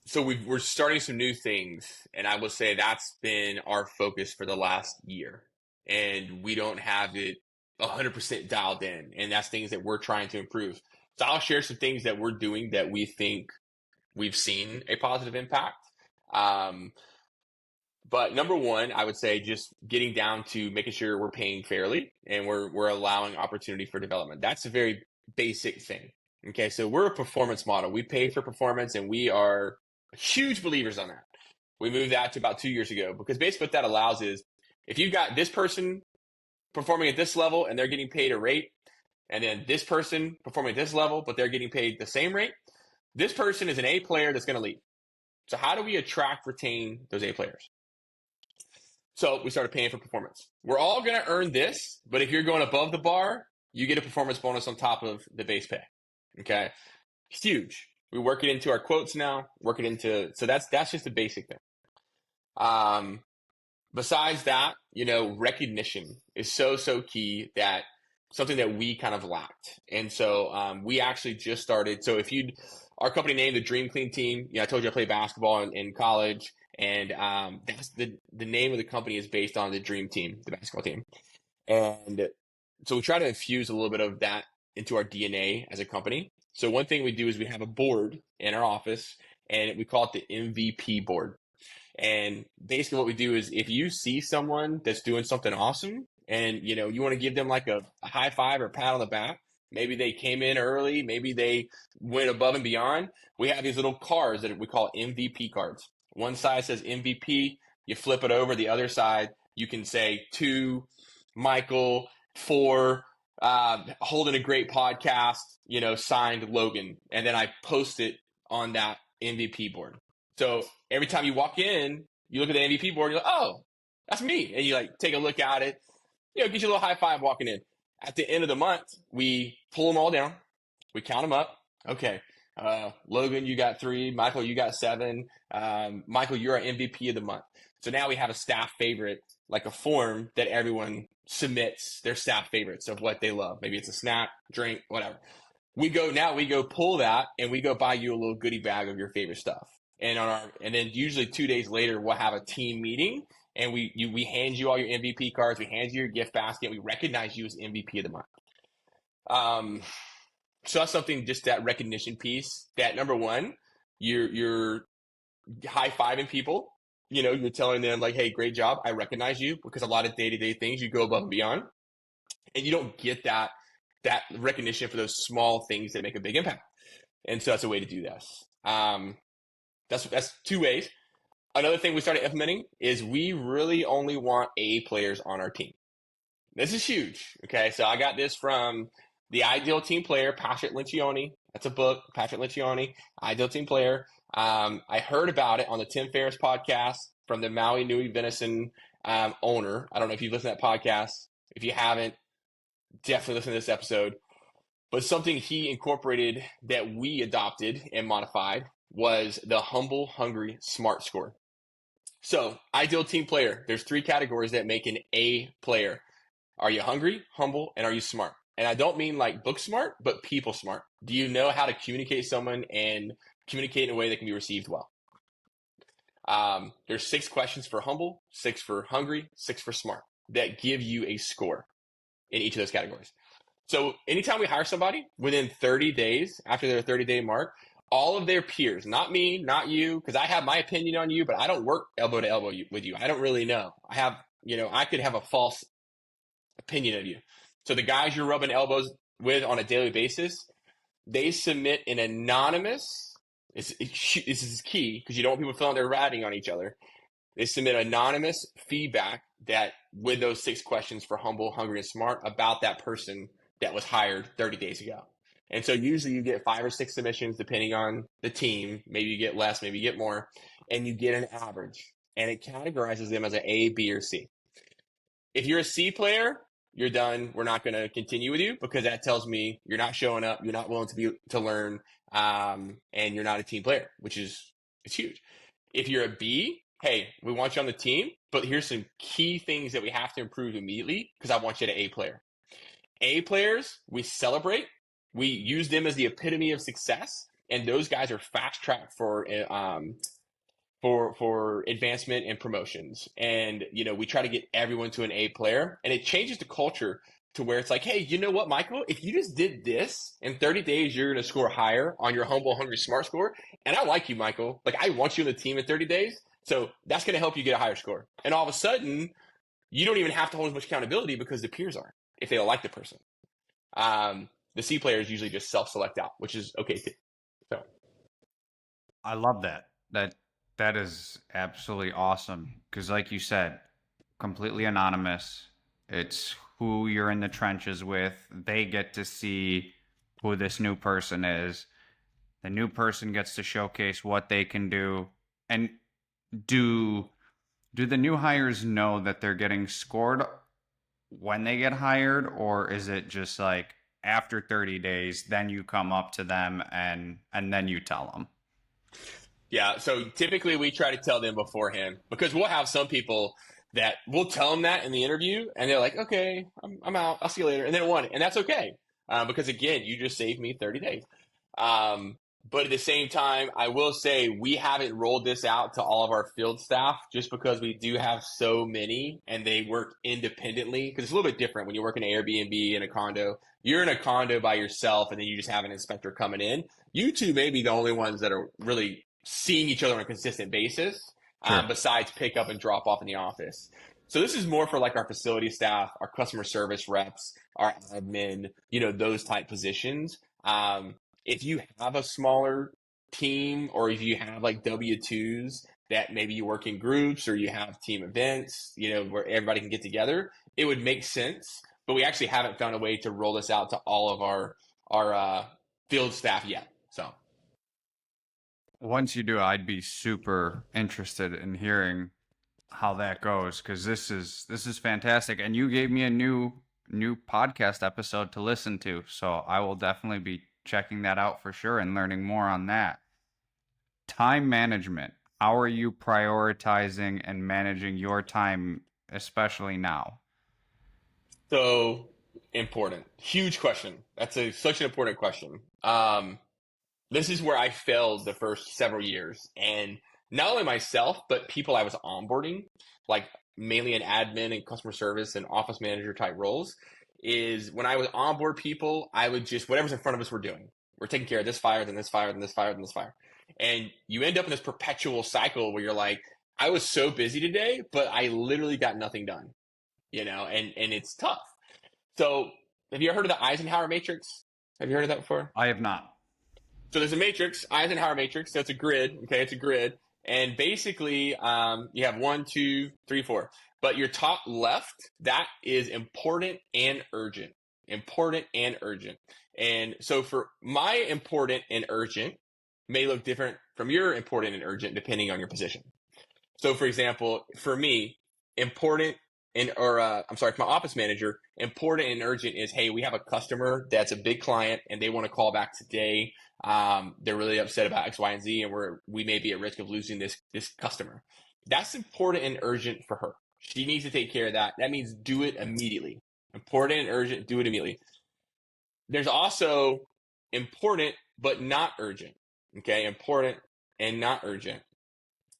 so we're starting some new things, and I will say that's been our focus for the last year, and we don't have it 100% dialed in, and that's things that we're trying to improve. So I'll share some things that we're doing that we think we've seen a positive impact. Um, but number one, I would say just getting down to making sure we're paying fairly and we're allowing opportunity for development. That's a very basic thing. Okay, so we're a performance model. We pay for performance, and we are huge believers on that. We moved that to about 2 years ago because basically what that allows is if you've got this person performing at this level and they're getting paid a rate, and then this person performing at this level but they're getting paid the same rate, this person is an A player that's going to lead. So how do we attract, retain those A players? So we started paying for performance. We're all going to earn this, but if you're going above the bar, you get a performance bonus on top of the base pay. Okay. Huge. We work it into our quotes now. Work it into so that's just a basic thing. Um, Besides that, recognition is so key that something that we kind of lacked. And so we actually just started. So if you, our company name, the Dream Clean Team, I told you I played basketball in college, and that's the name of the company is based on the Dream Team, the basketball team. And so we try to infuse a little bit of that into our DNA as a company. So one thing we do is we have a board in our office, and we call it the MVP board. And basically what we do is if you see someone that's doing something awesome and you want to give them like a high five or a pat on the back, maybe they came in early, maybe they went above and beyond. We have these little cards that we call MVP cards. One side says MVP, you flip it over, the other side you can say to Michael, for holding a great podcast, signed Logan. And then I post it on that MVP board. So every time you walk in, you look at the MVP board, you're like, oh, that's me. And you like take a look at it, get you a little high five walking in. At the end of the month, we pull them all down. We count them up. Okay. Logan, you got 3. Michael, you got 7. Michael, you're our MVP of the month. So now we have a staff favorite, like a form that everyone submits their staff favorites of what they love. Maybe it's a snack, drink, whatever. We go pull that and we go buy you a little goodie bag of your favorite stuff. And then usually 2 days later, we'll have a team meeting and we hand you all your MVP cards. We hand you your gift basket. We recognize you as MVP of the month. So that's something, just that recognition piece, that number one, you're high-fiving people, you're telling them like, hey, great job. I recognize you, because a lot of day-to-day things you go above and beyond, and you don't get that recognition for those small things that make a big impact. And so that's a way to do this. That's 2 ways. Another thing we started implementing is we really only want A players on our team. This is huge. Okay. So I got this from The Ideal Team Player, Patrick Lencioni. That's a book, Patrick Lencioni, Ideal Team Player. I heard about it on the Tim Ferriss podcast from the Maui Nui Venison owner. I don't know if you've listened to that podcast. If you haven't, definitely listen to this episode. But something he incorporated that we adopted and modified was the Humble, Hungry, Smart score. So, Ideal Team Player, there's 3 categories that make an A player. Are you hungry, humble, and are you smart? And I don't mean like book smart, but people smart. Do you know how to communicate someone and communicate in a way that can be received well? There's 6 questions for humble, 6 for hungry, 6 for smart that give you a score in each of those categories. So anytime we hire somebody, within 30 days after their 30-day mark, all of their peers, not me, not you, because I have my opinion on you, but I don't work elbow to elbow with you. I don't really know. I could have a false opinion of you. So the guys you're rubbing elbows with on a daily basis, they submit an anonymous, this is key because you don't want people feeling they're ratting on each other. They submit anonymous feedback that with those 6 questions for humble, hungry, and smart about that person that was hired 30 days ago. And so usually you get 5 or 6 submissions depending on the team. Maybe you get less, maybe you get more, and you get an average. And it categorizes them as an A, B, or C. If you're a C player, you're done. We're not going to continue with you because that tells me you're not showing up, you're not willing to learn, and you're not a team player, it's huge. If you're a B, hey, we want you on the team, but here's some key things that we have to improve immediately because I want you to A player. A players, we celebrate. We use them as the epitome of success, and those guys are fast tracked for advancement and promotions. And we try to get everyone to an A player, and it changes the culture to where it's like, hey, you know what, Michael? If you just did this in 30 days, you're going to score higher on your humble, hungry, smart score. And I like you, Michael. Like, I want you on the team in 30 days. So that's going to help you get a higher score. And all of a sudden, you don't even have to hold as much accountability because the peers are, if they don't like the person. The C players usually just self-select out, which is okay too. So I love that. That is absolutely awesome because, like you said, completely anonymous. It's who you're in the trenches with. They get to see who this new person is. The new person gets to showcase what they can do. And do the new hires know that they're getting scored when they get hired, or is it just like after 30 days, then you come up to them and then you tell them? Yeah, so typically we try to tell them beforehand because we'll have some people that we'll tell them that in the interview, and they're like, "Okay, I'm out. I'll see you later," and they don't want it, and that's okay because again, you just saved me 30 days. Um, but at the same time, I will say we haven't rolled this out to all of our field staff just because we do have so many and they work independently. Because it's a little bit different when you work in an Airbnb in a condo. You're in a condo by yourself, and then you just have an inspector coming in. You two may be the only ones that are really seeing each other on a consistent basis, Sure. besides pick up and drop off in the office. So this is more for like our facility staff, our customer service reps, our admin, those type positions. If you have a smaller team or if you have like W-2s that maybe you work in groups or you have team events, where everybody can get together, it would make sense. But we actually haven't found a way to roll this out to all of our field staff yet. So Once you do, I'd be super interested in hearing how that goes because this is fantastic, and you gave me a new podcast episode to listen to, so I will definitely be checking that out for sure and learning more on that. Time management. How are you prioritizing and managing your time, especially now? So important. Huge question. That's such an important question. This is where I failed the first several years. And not only myself, but people I was onboarding, like mainly in admin and customer service and office manager type roles, is when I would onboard people, I would just, whatever's in front of us, we're doing. We're taking care of this fire, then this fire, then this fire, then this fire. And you end up in this perpetual cycle where you're like, I was so busy today, but I literally got nothing done, and it's tough. So have you ever heard of the Eisenhower matrix? Have you heard of that before? I have not. So there's a matrix, Eisenhower matrix. So it's a grid. Okay, it's a grid, and basically, you have one, two, three, four. But your top left, that is important and urgent. Important and urgent. And so for my important and urgent may look different from your important and urgent depending on your position. So for example, for me, important I'm sorry, for my office manager, important and urgent is, hey, we have a customer that's a big client and they want to call back today. They're really upset about X, Y, and Z, and we may be at risk of losing this customer. That's important and urgent for her. She needs to take care of that. That means do it immediately. Important and urgent, do it immediately. There's also important but not urgent. Okay, important and not urgent.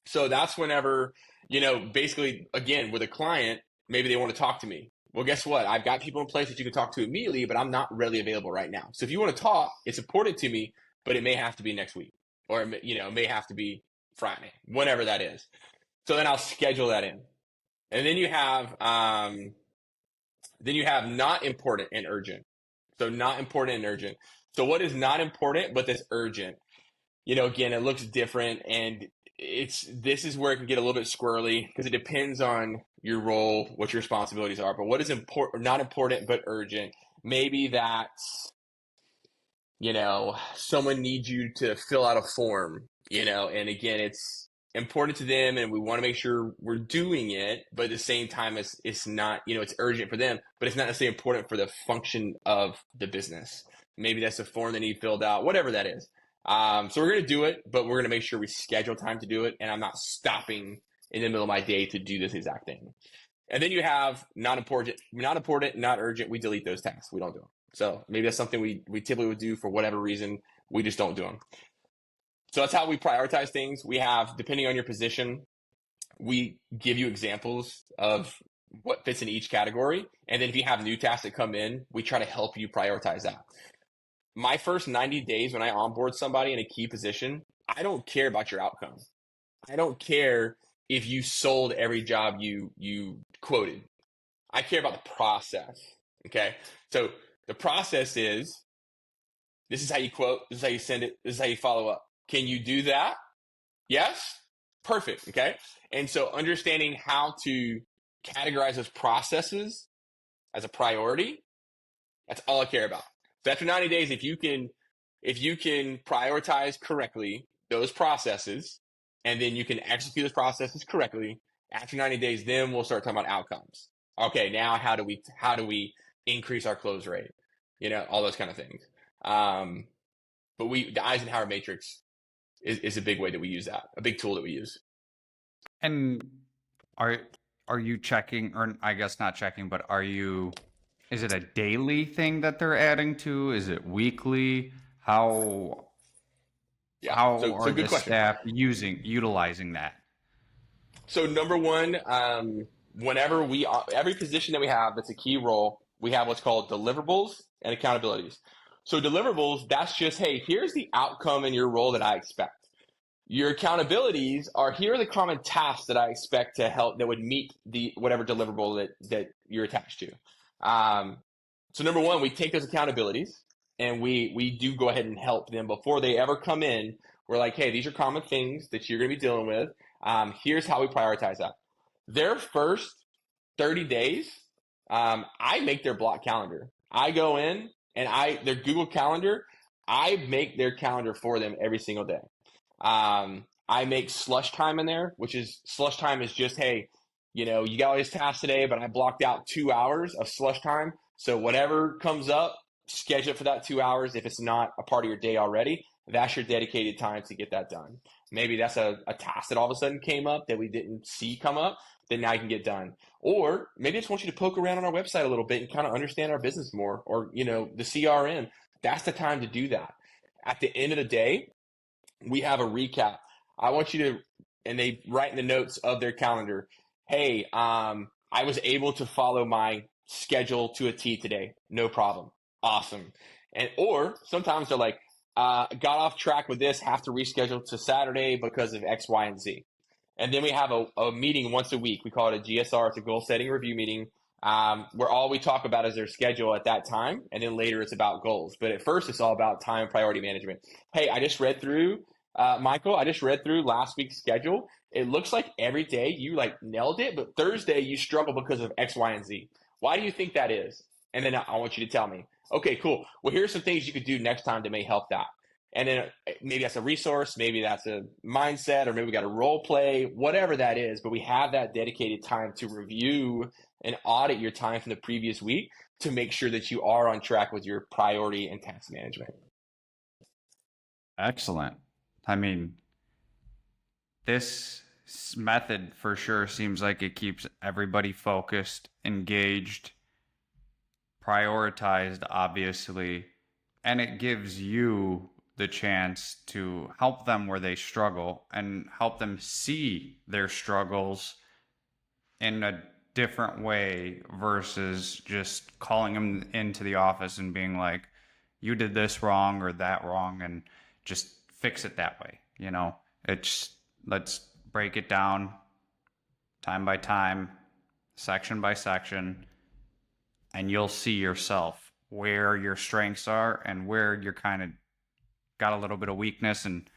So that's whenever, basically, again, with a client, maybe they want to talk to me. Well, guess what? I've got people in place that you can talk to immediately, but I'm not readily available right now. So if you want to talk, it's important to me, but it may have to be next week or, it may have to be Friday, whatever that is. So then I'll schedule that in. And then you have not important and urgent. So not important and urgent. So what is not important, but that's urgent? Again, it looks different, and this is where it can get a little bit squirrely because it depends on your role, what your responsibilities are. But what is important, not important, but urgent? Maybe that's, someone needs you to fill out a form, and again, it's important to them and we want to make sure we're doing it, but at the same time, it's not, it's urgent for them, but it's not necessarily important for the function of the business. Maybe that's a form they need filled out, whatever that is. So we're going to do it, but we're going to make sure we schedule time to do it. And I'm not stopping in the middle of my day to do this exact thing. And then you have not important, not urgent. We delete those tasks. We don't do them. So maybe that's something we typically would do for whatever reason. We just don't do them. So that's how we prioritize things. We have, depending on your position, we give you examples of what fits in each category. And then if you have new tasks that come in, we try to help you prioritize that. My first 90 days when I onboard somebody in a key position, I don't care about your outcome. I don't care if you sold every job you quoted. I care about the process. Okay. So the process is, this is how you quote, this is how you send it, this is how you follow up. Can you do that? Yes? Perfect. Okay. And so understanding how to categorize those processes as a priority, that's all I care about. So after 90 days, if you can prioritize correctly those processes, and then you can execute those processes correctly, after 90 days, then we'll start talking about outcomes. Okay, now how do we increase our close rate? all those kind of things. Um, but the Eisenhower matrix is a big way that we use that, a big tool that we use. And are are you checking, or I guess not checking, but is it a daily thing that they're adding to? Is it weekly? How Yeah. how So are good the question. staff utilizing that? So number one, whenever every position that we have that's a key role, we have what's called deliverables and accountabilities. So deliverables, that's just, hey, here's the outcome in your role that I expect. Your accountabilities are, here are the common tasks that I expect to help that would meet the whatever deliverable that you're attached to. Um, so number one, we take those accountabilities and we do go ahead and help them before they ever come in. We're like, hey, these are common things that you're going to be dealing with. Here's how we prioritize that. Their first 30 days, I make their block calendar. I go in and their Google Calendar, I make their calendar for them every single day. I make slush time in there, which is slush time is just, hey, you got all these tasks today, but I blocked out 2 hours of slush time. So whatever comes up, schedule it for that 2 hours. If it's not a part of your day already, that's your dedicated time to get that done. Maybe that's a task that all of a sudden came up that we didn't see come up, then now you can get done. Or maybe I just want you to poke around on our website a little bit and kind of understand our business more, or the CRM. That's the time to do that. At the end of the day, we have a recap. I want you to, and they write in the notes of their calendar, hey, I was able to follow my schedule to a T today. No problem. Awesome. Or sometimes they're like, got off track with this, have to reschedule to Saturday because of X, Y, and Z. And then we have a meeting once a week. We call it a GSR. It's a goal setting review meeting, where all we talk about is their schedule at that time. And then later it's about goals. But at first it's all about time priority management. Hey, I just read through, Michael, I just read through last week's schedule. It looks like every day you like nailed it, but Thursday you struggle because of X, Y, and Z. Why do you think that is? And then I want you to tell me. Okay, cool. Well, here's some things you could do next time that may help that. And then maybe that's a resource, maybe that's a mindset, or maybe we got a role play, whatever that is. But we have that dedicated time to review and audit your time from the previous week to make sure that you are on track with your priority and task management. Excellent. I mean, this method for sure seems like it keeps everybody focused, engaged, prioritized, obviously, and it gives you the chance to help them where they struggle and help them see their struggles in a different way versus just calling them into the office and being like, you did this wrong or that wrong, and just fix it that way. It's let's break it down time by time, section by section, and you'll see yourself where your strengths are and where you're kind of got a little bit of weakness, and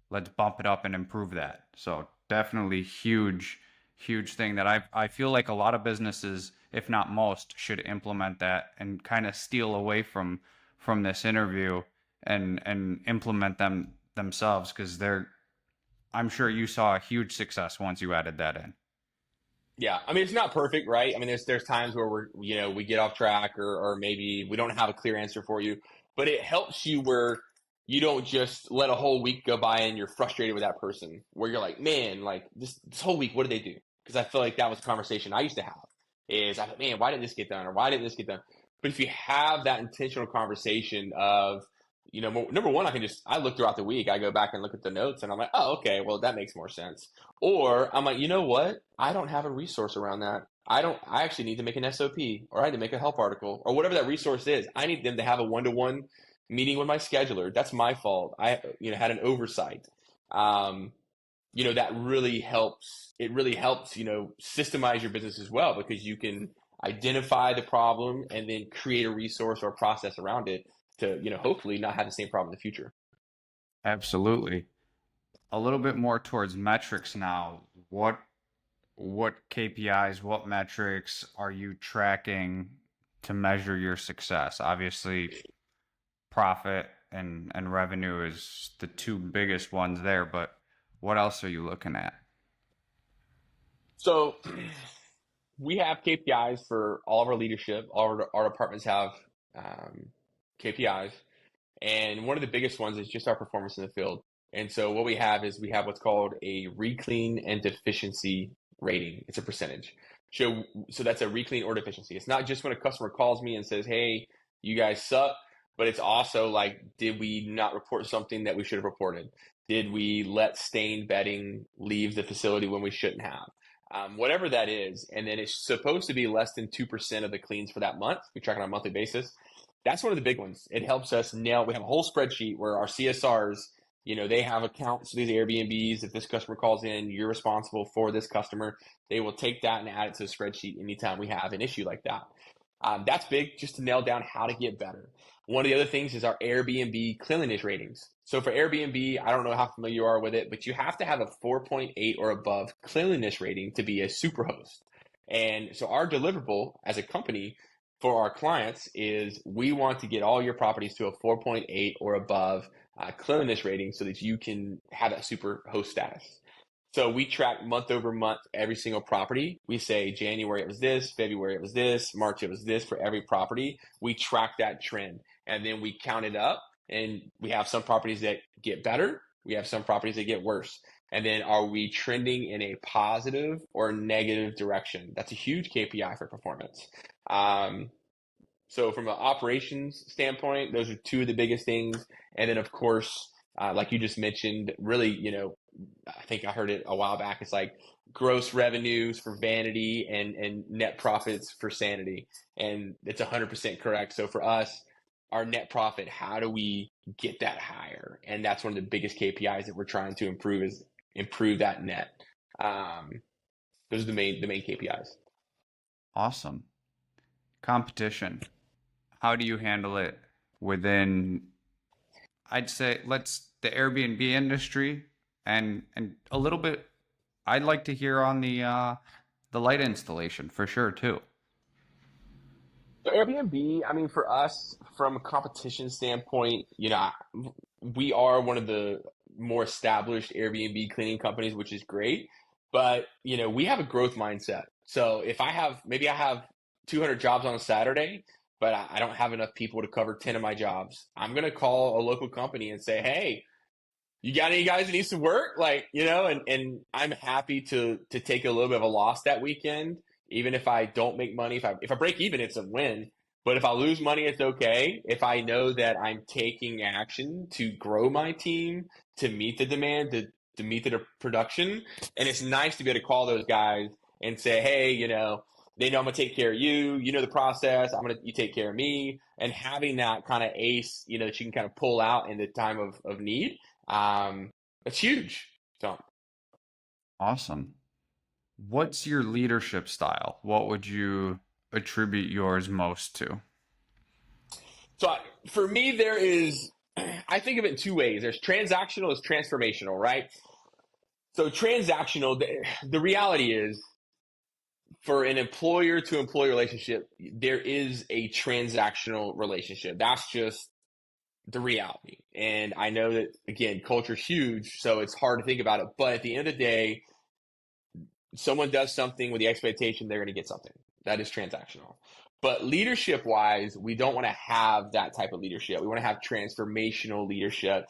let's bump it up and improve that. So definitely huge thing that I feel like a lot of businesses, if not most, should implement that and kind of steal away from this interview and implement them themselves, because I'm sure you saw a huge success once you added that in. Yeah, I mean it's not perfect, right? I mean there's times where we get off track, or maybe we don't have a clear answer for you, but it helps you where you don't just let a whole week go by and you're frustrated with that person, where you're like, man, like this whole week, what did they do? Because I feel like that was a conversation I used to have. Is I thought, man, why didn't this get done, or why didn't this get done? But if you have that intentional conversation of, number one, I look throughout the week, I go back and look at the notes, and I'm like, oh, okay, well that makes more sense. Or I'm like, you know what? I don't have a resource around that. I actually need to make an SOP, or I need to make a help article, or whatever that resource is. I need them to have a one-to-one meeting with my scheduler. That's my fault. I, had an oversight. Um, that really helps. It really helps, systemize your business as well, because you can identify the problem and then create a resource or a process around it to, hopefully not have the same problem in the future. Absolutely. A little bit more towards metrics now. What KPIs, what metrics are you tracking to measure your success? Obviously, profit and revenue is the two biggest ones there, but what else are you looking at? So we have KPIs for all of our leadership. All of our departments have KPIs. And one of the biggest ones is just our performance in the field. And so what we have is we have what's called a reclean and deficiency rating. It's a percentage. So that's a reclean or deficiency. It's not just when a customer calls me and says, "Hey, you guys suck," but it's also like, did we not report something that we should have reported? Did we let stained bedding leave the facility when we shouldn't have? Whatever that is, and then it's supposed to be less than 2% of the cleans for that month. We track on a monthly basis. That's one of the big ones. It helps us nail. We have a whole spreadsheet where our CSRs, they have accounts for these Airbnbs. If this customer calls in, you're responsible for this customer. They will take that and add it to the spreadsheet anytime we have an issue like that. That's big, just to nail down how to get better. One of the other things is our Airbnb cleanliness ratings. So for Airbnb, I don't know how familiar you are with it, but you have to have a 4.8 or above cleanliness rating to be a superhost. And so our deliverable as a company for our clients is we want to get all your properties to a 4.8 or above cleanliness rating so that you can have that super host status. So we track month over month every single property. We say January it was this, February it was this, March it was this for every property. We track that trend and then we count it up, and we have some properties that get better. We have some properties that get worse. And then are we trending in a positive or negative direction? That's a huge KPI for performance. So from an operations standpoint, those are two of the biggest things. And then of course, like you just mentioned, really, I think I heard it a while back. It's like gross revenues for vanity and net profits for sanity. And it's 100% correct. So for us, our net profit, how do we get that higher? And that's one of the biggest KPIs that we're trying to improve, is improve that net. Those are the main KPIs. Awesome. Competition. How do you handle it within, I'd say, the Airbnb industry, and a little bit, I'd like to hear on the light installation for sure too. So Airbnb, I mean, for us, from a competition standpoint, we are one of the more established Airbnb cleaning companies, which is great. But, we have a growth mindset. So if maybe I have 200 jobs on a Saturday, but I don't have enough people to cover 10 of my jobs, I'm going to call a local company and say, "Hey, you got any guys that need some work?" And I'm happy to take a little bit of a loss that weekend, even if I don't make money. If I break even, it's a win. But if I lose money, it's okay. If I know that I'm taking action to grow my team, to meet the demand, to meet the production. And it's nice to be able to call those guys and say, "Hey, they know I'm gonna take care of you. You know the process. You take care of me." And having that kind of ace, that you can kind of pull out in the time of need. That's huge. So Awesome. What's your leadership style? What would you attribute yours most to? for me, I think of it in two ways. There's transactional, there's transformational, right? So transactional, the reality is, for an employer to employee relationship, there is a transactional relationship. That's just the reality. And I know that, again, culture is huge, so it's hard to think about it. But at the end of the day, someone does something with the expectation they're going to get something. That is transactional. But leadership wise, we don't want to have that type of leadership. We want to have transformational leadership.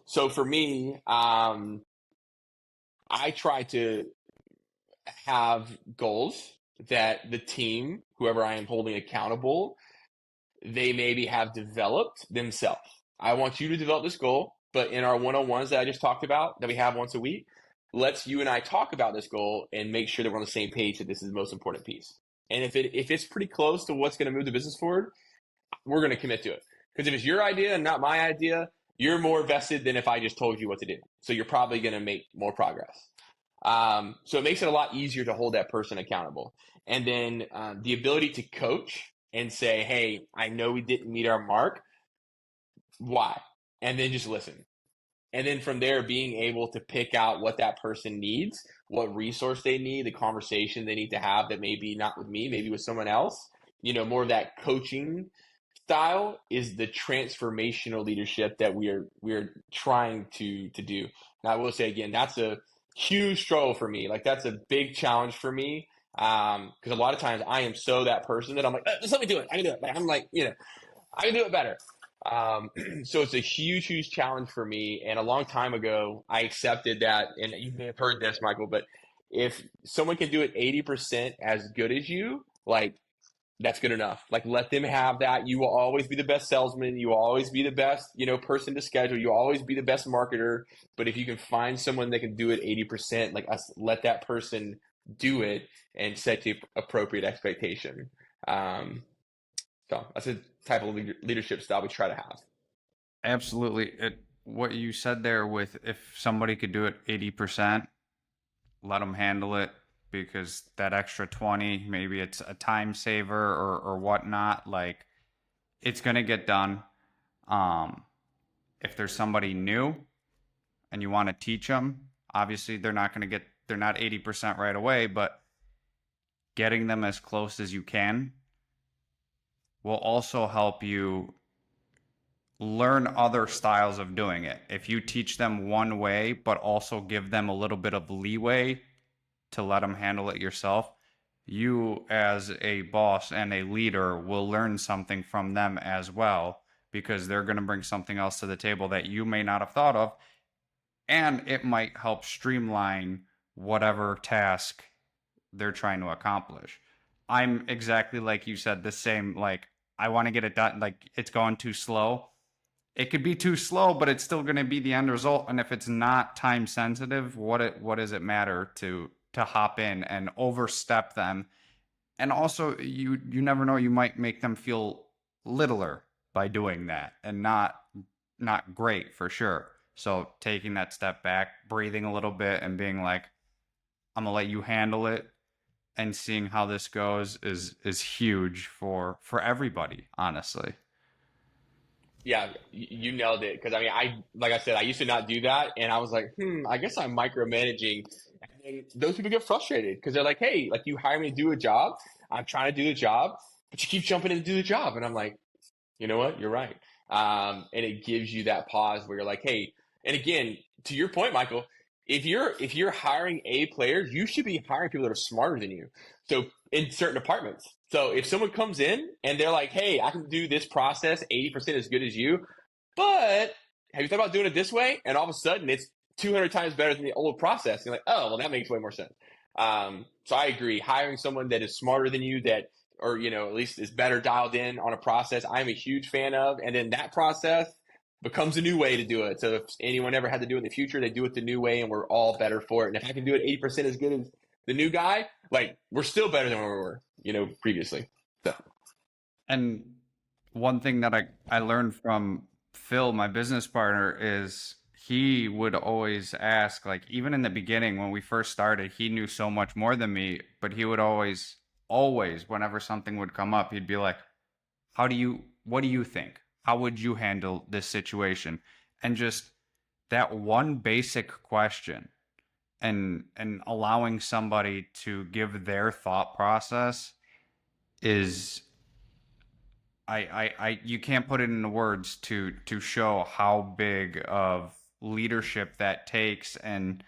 So for me, I try to have goals that the team, whoever I am holding accountable, they maybe have developed themselves. I want you to develop this goal, but in our one-on-ones that I just talked about, that we have once a week, let's you and I talk about this goal and make sure that we're on the same page, that this is the most important piece. And if it's pretty close to what's going to move the business forward, we're going to commit to it. Because if it's your idea and not my idea, you're more vested than if I just told you what to do. So you're probably going to make more progress. So it makes it a lot easier to hold that person accountable. And then the ability to coach and say, "Hey, I know we didn't meet our mark. Why?" And then just listen. And then from there, being able to pick out what that person needs, what resource they need, the conversation they need to have that maybe not with me, maybe with someone else. More of that coaching style is the transformational leadership that we're trying to do. And I will say again, that's a huge struggle for me. Like, that's a big challenge for me. Because a lot of times I am so that person that I'm like, "Just let me do it. I can do it." Like, I'm like, I can do it better. So it's a huge, huge challenge for me. And a long time ago, I accepted that. And you may have heard this, Michael, but if someone can do it 80% as good as you, like that's good enough. Like let them have that. You will always be the best salesman. You will always be the best, person to schedule. You'll always be the best marketer. But if you can find someone that can do it 80%, like us, let that person do it and set the appropriate expectation. Um, so that's a type of leadership style we try to have. Absolutely. What you said there with if somebody could do it 80%, let them handle it because that extra 20, maybe it's a time saver or whatnot, like it's going to get done. Um, if there's somebody new and you want to teach them, obviously they're not 80% right away, but getting them as close as you can will also help you learn other styles of doing it. If you teach them one way, but also give them a little bit of leeway to let them handle it yourself, you as a boss and a leader will learn something from them as well because they're going to bring something else to the table that you may not have thought of. And it might help streamline whatever task they're trying to accomplish. I'm exactly like you said, the same, like, I want to get it done. Like, it's going too slow. It could be too slow, but it's still going to be the end result. And if it's not time sensitive, what does it matter to hop in and overstep them? And also, you never know, you might make them feel littler by doing that, and not great for sure. So taking that step back, breathing a little bit, and being like, I'm gonna let you handle it, and seeing how this goes is huge for everybody, honestly. Yeah, you nailed it. Because I mean, like I said, I used to not do that, and I was like, I guess I'm micromanaging. And then those people get frustrated because they're like, hey, like you hire me to do a job, I'm trying to do the job, but you keep jumping in to do the job, and I'm like, you know what, you're right. And it gives you that pause where you're like, hey, and again, to your point, Michael, if you're hiring A players, you should be hiring people that are smarter than you. So in certain departments. So if someone comes in and they're like, hey, I can do this process 80% as good as you, but have you thought about doing it this way? And all of a sudden it's 200 times better than the old process. And you're like, oh, well, that makes way more sense. So I agree. Hiring someone that is smarter than you, that, or, at least is better dialed in on a process, I'm a huge fan of. And then that process becomes a new way to do it. So if anyone ever had to do it in the future, they do it the new way and we're all better for it. And if I can do it 80% as good as the new guy, like we're still better than we were, previously. So And one thing that I learned from Phil, my business partner, is he would always ask, like, even in the beginning when we first started, he knew so much more than me, but he would always, whenever something would come up, he'd be like, what do you think? How would you handle this situation? And just that one basic question and allowing somebody to give their thought process is you can't put it into words to show how big of leadership that takes and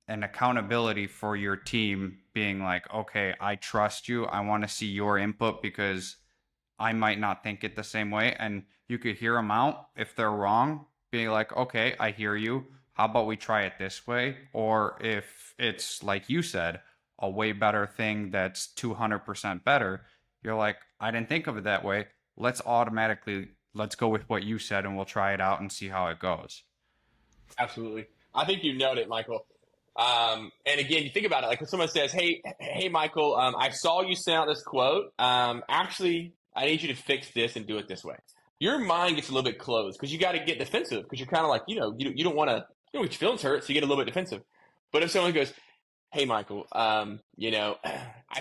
accountability for your team being like, okay, I trust you. I want to see your input because I might not think it the same way. And you could hear them out if they're wrong, being like, okay, I hear you. How about we try it this way? Or if it's like you said, a way better thing that's 200% better, you're like, I didn't think of it that way. Let's go with what you said and we'll try it out and see how it goes. absolutely. I think you nailed it, Michael. And again, you think about it, like when someone says, hey, Michael, I saw you send out this quote. Actually, I need you to fix this and do it this way. Your mind gets a little bit closed because you got to get defensive because you're kind of like, you don't want to, get your feelings hurt. So you get a little bit defensive. But if someone goes, hey, Michael, I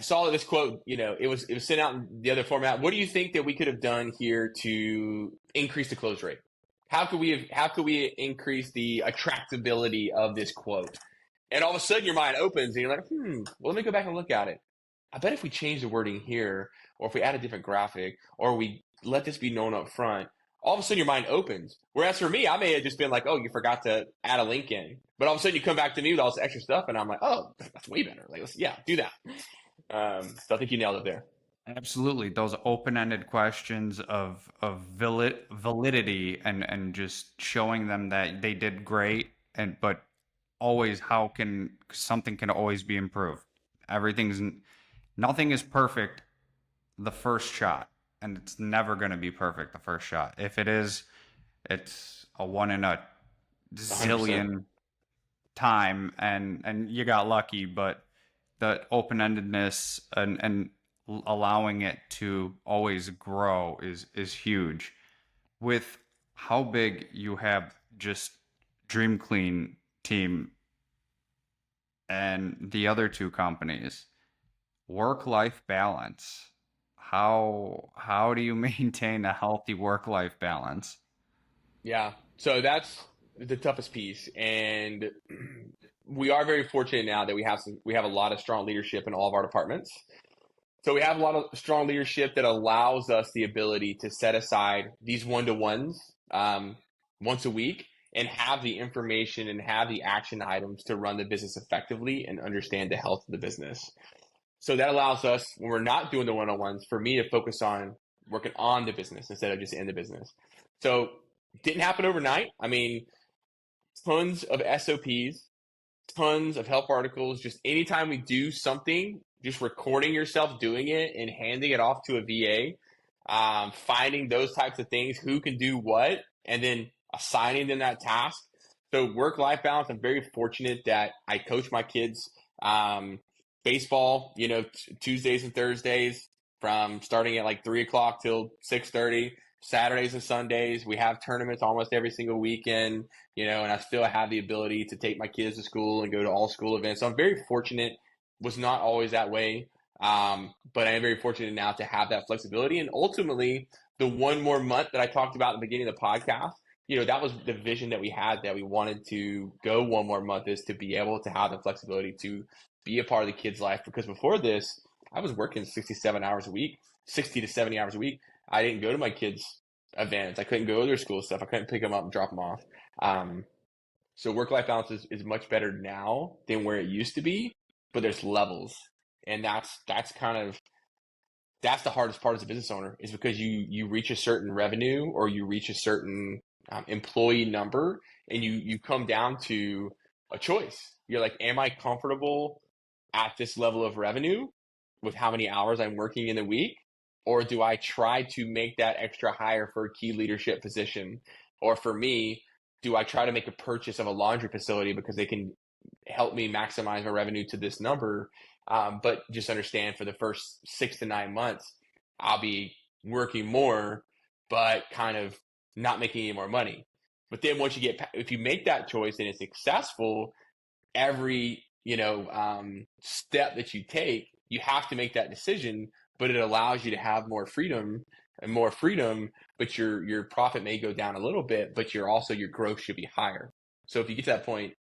saw this quote, it was sent out in the other format. What do you think that we could have done here to increase the close rate? How could we increase the attractability of this quote? And all of a sudden your mind opens and you're like, well, let me go back and look at it. I bet if we change the wording here, or if we add a different graphic, or we let this be known up front, all of a sudden your mind opens. Whereas for me, I may have just been like, oh, you forgot to add a link in. But all of a sudden you come back to me with all this extra stuff and I'm like, oh, that's way better. Like, yeah, do that. So I think you nailed it there. Absolutely. Those open-ended questions of validity and just showing them that they did great and but always how can something can always be improved. Everything's nothing is perfect the first shot, and it's never going to be perfect the first shot. If it is, it's a one in a 100%. zillion time, and you got lucky, but the open-endedness and allowing it to always grow is huge. With how big you have just Dream Clean team and the other two companies, work-life balance. How do you maintain a healthy work-life balance? Yeah. So that's the toughest piece. And we are very fortunate now that we have a lot of strong leadership in all of our departments. So we have a lot of strong leadership that allows us the ability to set aside these one-to-ones once a week and have the information and have the action items to run the business effectively and understand the health of the business. So that allows us, when we're not doing the one-on-ones, for me to focus on working on the business instead of just in the business. So didn't happen overnight. I mean, tons of SOPs, tons of help articles. Just anytime we do something, just recording yourself doing it and handing it off to a VA, finding those types of things, who can do what, and then assigning them that task. So work-life balance. I'm very fortunate that I coach my kids baseball. Tuesdays and Thursdays from starting at like 3 o'clock till 6:30. Saturdays and Sundays, we have tournaments almost every single weekend, and I still have the ability to take my kids to school and go to all school events. So I'm very fortunate. Was not always that way, but I am very fortunate now to have that flexibility. And ultimately, the one more month that I talked about at the beginning of the podcast, that was the vision that we had, that we wanted to go one more month, is to be able to have the flexibility to be a part of the kid's life. Because before this, I was working 67 hours a week, 60 to 70 hours a week. I didn't go to my kids' events. I couldn't go to their school stuff. I couldn't pick them up and drop them off. Um, so work-life balance is much better now than where it used to be, but there's levels. And that's the hardest part as a business owner, is because you reach a certain revenue, or you reach a certain employee number, and you come down to a choice. You're like, am I comfortable at this level of revenue with how many hours I'm working in the week? Or do I try to make that extra hire for a key leadership position? Or for me, do I try to make a purchase of a laundry facility because they can help me maximize my revenue to this number? But just understand, for the first 6 to 9 months, I'll be working more, but kind of not making any more money. But then if you make that choice and it's successful, every step that you take, you have to make that decision, but it allows you to have more freedom and more freedom. But your profit may go down a little bit, but your growth should be higher. So if you get to that point,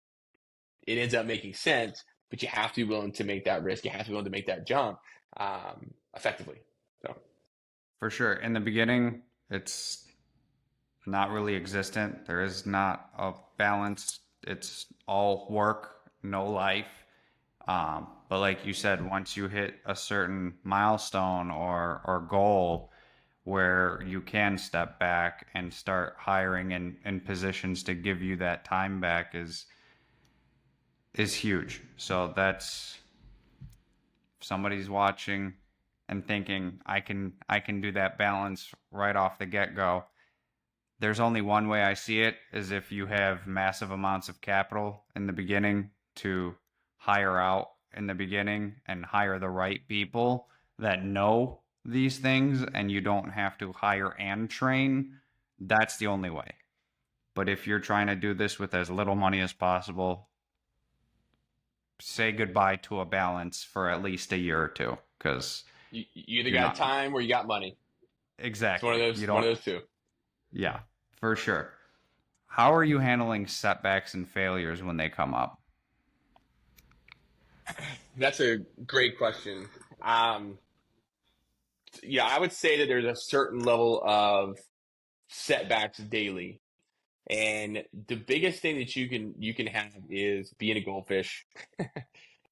it ends up making sense, but you have to be willing to make that risk. You have to be willing to make that jump effectively. So For sure. In the beginning, it's not really existent. There is not a balance. It's all work, no life. But like you said, once you hit a certain milestone or goal where you can step back and start hiring in positions to give you that time back is huge. So that's, if somebody's watching and thinking I can do that balance right off the get-go. There's only one way I see it, is if you have massive amounts of capital in the beginning to hire out in the beginning and hire the right people that know these things, and you don't have to hire and train. That's the only way. But if you're trying to do this with as little money as possible, say goodbye to a balance for at least a year or two, because you either you're got not time or you got money. It's one of exactly. those You one don't, of those two. yeah, for sure. How are you handling setbacks and failures when they come up? That's a great question. Um, yeah, I would say that there's a certain level of setbacks daily. And the biggest thing that you can have is being a goldfish.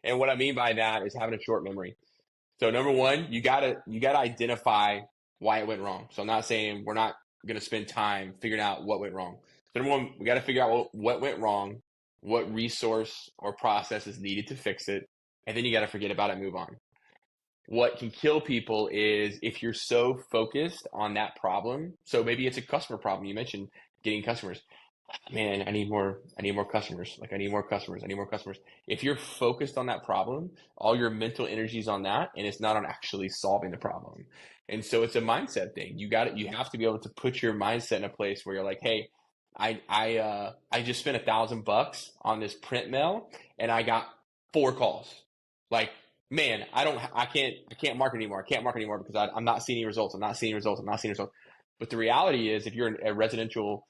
And what I mean by that is having a short memory. So number one, you gotta identify why it went wrong. So I'm not saying we're not gonna spend time figuring out what went wrong. So number one, we gotta figure out what went wrong, what resource or process is needed to fix it, and then you gotta forget about it, and move on. What can kill people is if you're so focused on that problem. So maybe it's a customer problem. You mentioned getting customers. Man, I need more customers. Like I need more customers. I need more customers. If you're focused on that problem, all your mental energy is on that, and it's not on actually solving the problem. And so it's a mindset thing. You have to be able to put your mindset in a place where you're like, hey, I just spent $1,000 on this print mail, and I got 4 calls. Like, man, I can't market anymore. I can't market anymore because I'm not seeing any results. I'm not seeing results. I'm not seeing results. But the reality is, if you're a residential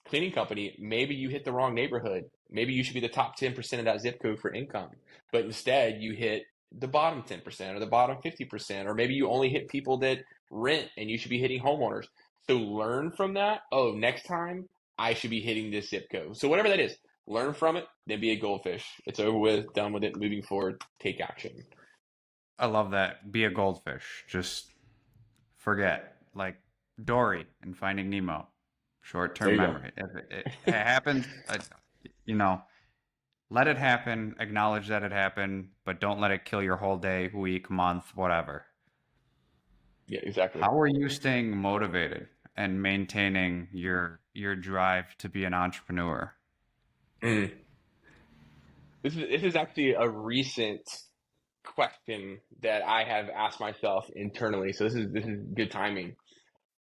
cleaning company, maybe you hit the wrong neighborhood. Maybe you should be the top 10% of that zip code for income, but instead you hit the bottom 10% or the bottom 50%, or maybe you only hit people that rent and you should be hitting homeowners. So learn from that. Oh, next time I should be hitting this zip code. So whatever that is, learn from it, then be a goldfish. It's over with, done with it, moving forward, take action. I love that. Be a goldfish. Just forget. Like Dory in Finding Nemo. There Short-term you go. memory. If it happens, you know, let it happen. Acknowledge that it happened, but don't let it kill your whole day, week, month, whatever. Yeah, exactly. How are you staying motivated and maintaining your drive to be an entrepreneur? Mm. This is actually a recent question that I have asked myself internally. So this is good timing.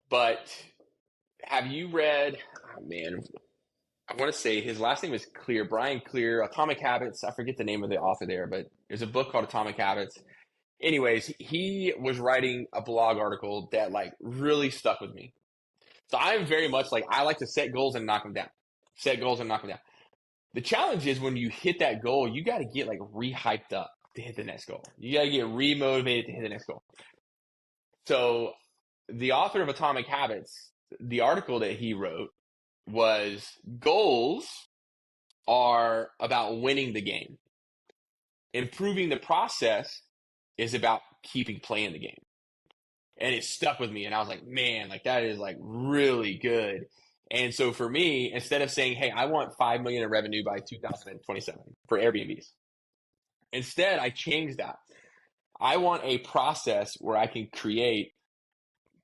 But have you read? Oh man, I want to say his last name is Clear, Brian Clear, Atomic Habits. I forget the name of the author there, but there's a book called Atomic Habits. Anyways, he was writing a blog article that like really stuck with me. So I'm very much like I like to set goals and knock them down. Set goals and knock them down. The challenge is when you hit that goal, you got to get like re-hyped up to hit the next goal. You got to get re-motivated to hit the next goal. So the author of Atomic Habits, the article that he wrote was goals are about winning the game. Improving the process is about keeping playing the game. And it stuck with me. And I was like, man, like that is like really good. And so for me, instead of saying, hey, I want 5 million in revenue by 2027 for Airbnbs, instead I changed that. I want a process where I can create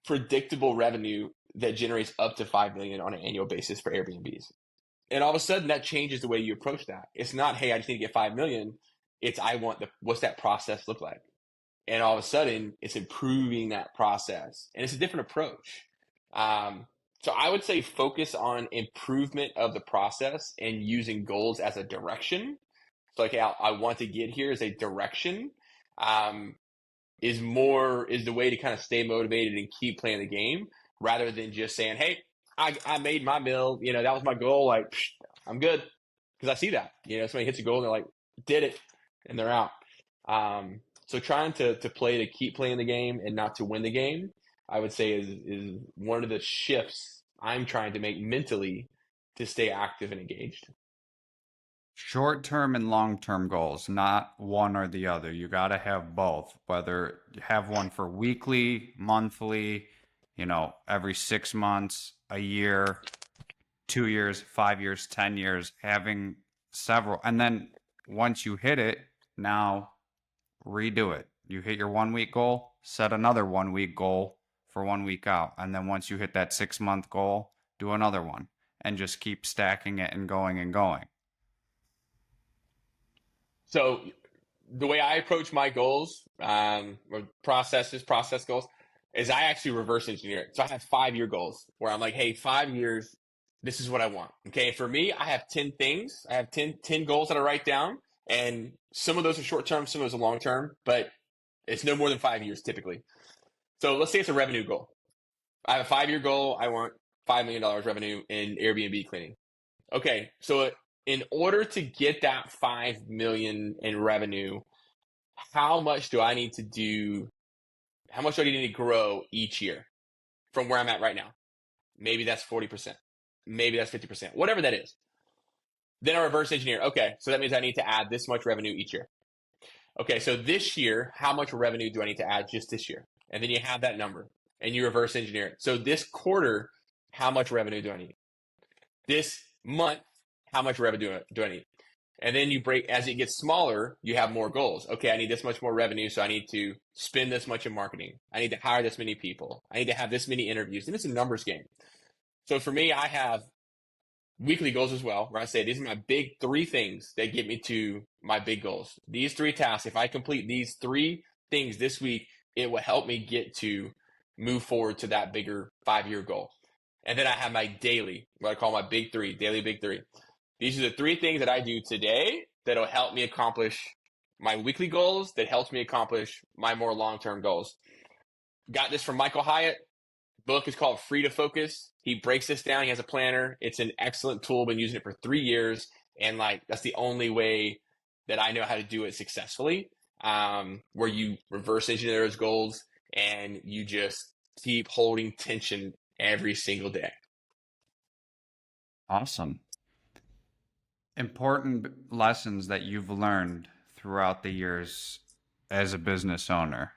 predictable revenue that generates up to 5 million on an annual basis for Airbnbs. And all of a sudden that changes the way you approach that. It's not, hey, I just need to get 5 million. It's what's that process look like? And all of a sudden it's improving that process, and it's a different approach. Um, so I would say focus on improvement of the process and using goals as a direction. So like, hey, I want to get here as a direction. Um, is the way to kind of stay motivated and keep playing the game rather than just saying, hey, I made my mill, that was my goal. Like, I'm good. Because I see that, somebody hits a goal and they're like, did it, and they're out. So trying to play to keep playing the game and not to win the game, I would say is one of the shifts I'm trying to make mentally to stay active and engaged. Short-term and long-term goals, not one or the other. You got to have both, whether you have one for weekly, monthly, every 6 months, a year, 2 years, 5 years, 10 years, having several. And then once you hit it, now redo it. You hit your 1 week goal, set another 1 week goal for 1 week out. And then once you hit that 6 month goal, do another one and just keep stacking it and going and going. So the way I approach my goals, or process goals, is I actually reverse engineer it. So I have 5 year goals where I'm like, hey, 5 years, this is what I want. Okay. For me, I have 10 things. I have ten goals that I write down. And some of those are short term, some of those are long term, but it's no more than 5 years typically. So let's say it's a revenue goal. I have a 5 year goal. I want $5 million revenue in Airbnb cleaning. Okay. So in order to get that 5 million in revenue, how much do I need to do? How much do I need to grow each year from where I'm at right now? Maybe that's 40%. Maybe that's 50%, whatever that is. Then I reverse engineer. Okay, so that means I need to add this much revenue each year. Okay, so this year, how much revenue do I need to add just this year? And then you have that number and you reverse engineer it. So this quarter, how much revenue do I need? This month, how much revenue do I need? And then you break, as it gets smaller, you have more goals. Okay, I need this much more revenue, so I need to spend this much in marketing. I need to hire this many people. I need to have this many interviews. And it's a numbers game. So for me, I have weekly goals as well, where I say these are my big three things that get me to my big goals. These three tasks, if I complete these three things this week, it will help me get to move forward to that bigger 5-year goal. And then I have my daily, what I call my big three, daily big three. These are the three things that I do today that'll help me accomplish my weekly goals, that helps me accomplish my more long-term goals. Got this from Michael Hyatt. Book is called Free to Focus. He breaks this down. He has a planner. It's an excellent tool. Been using it for 3 years, and like that's the only way that I know how to do it successfully. Where you reverse engineer those goals and you just keep holding tension every single day. Awesome. Important lessons that you've learned throughout the years as a business owner.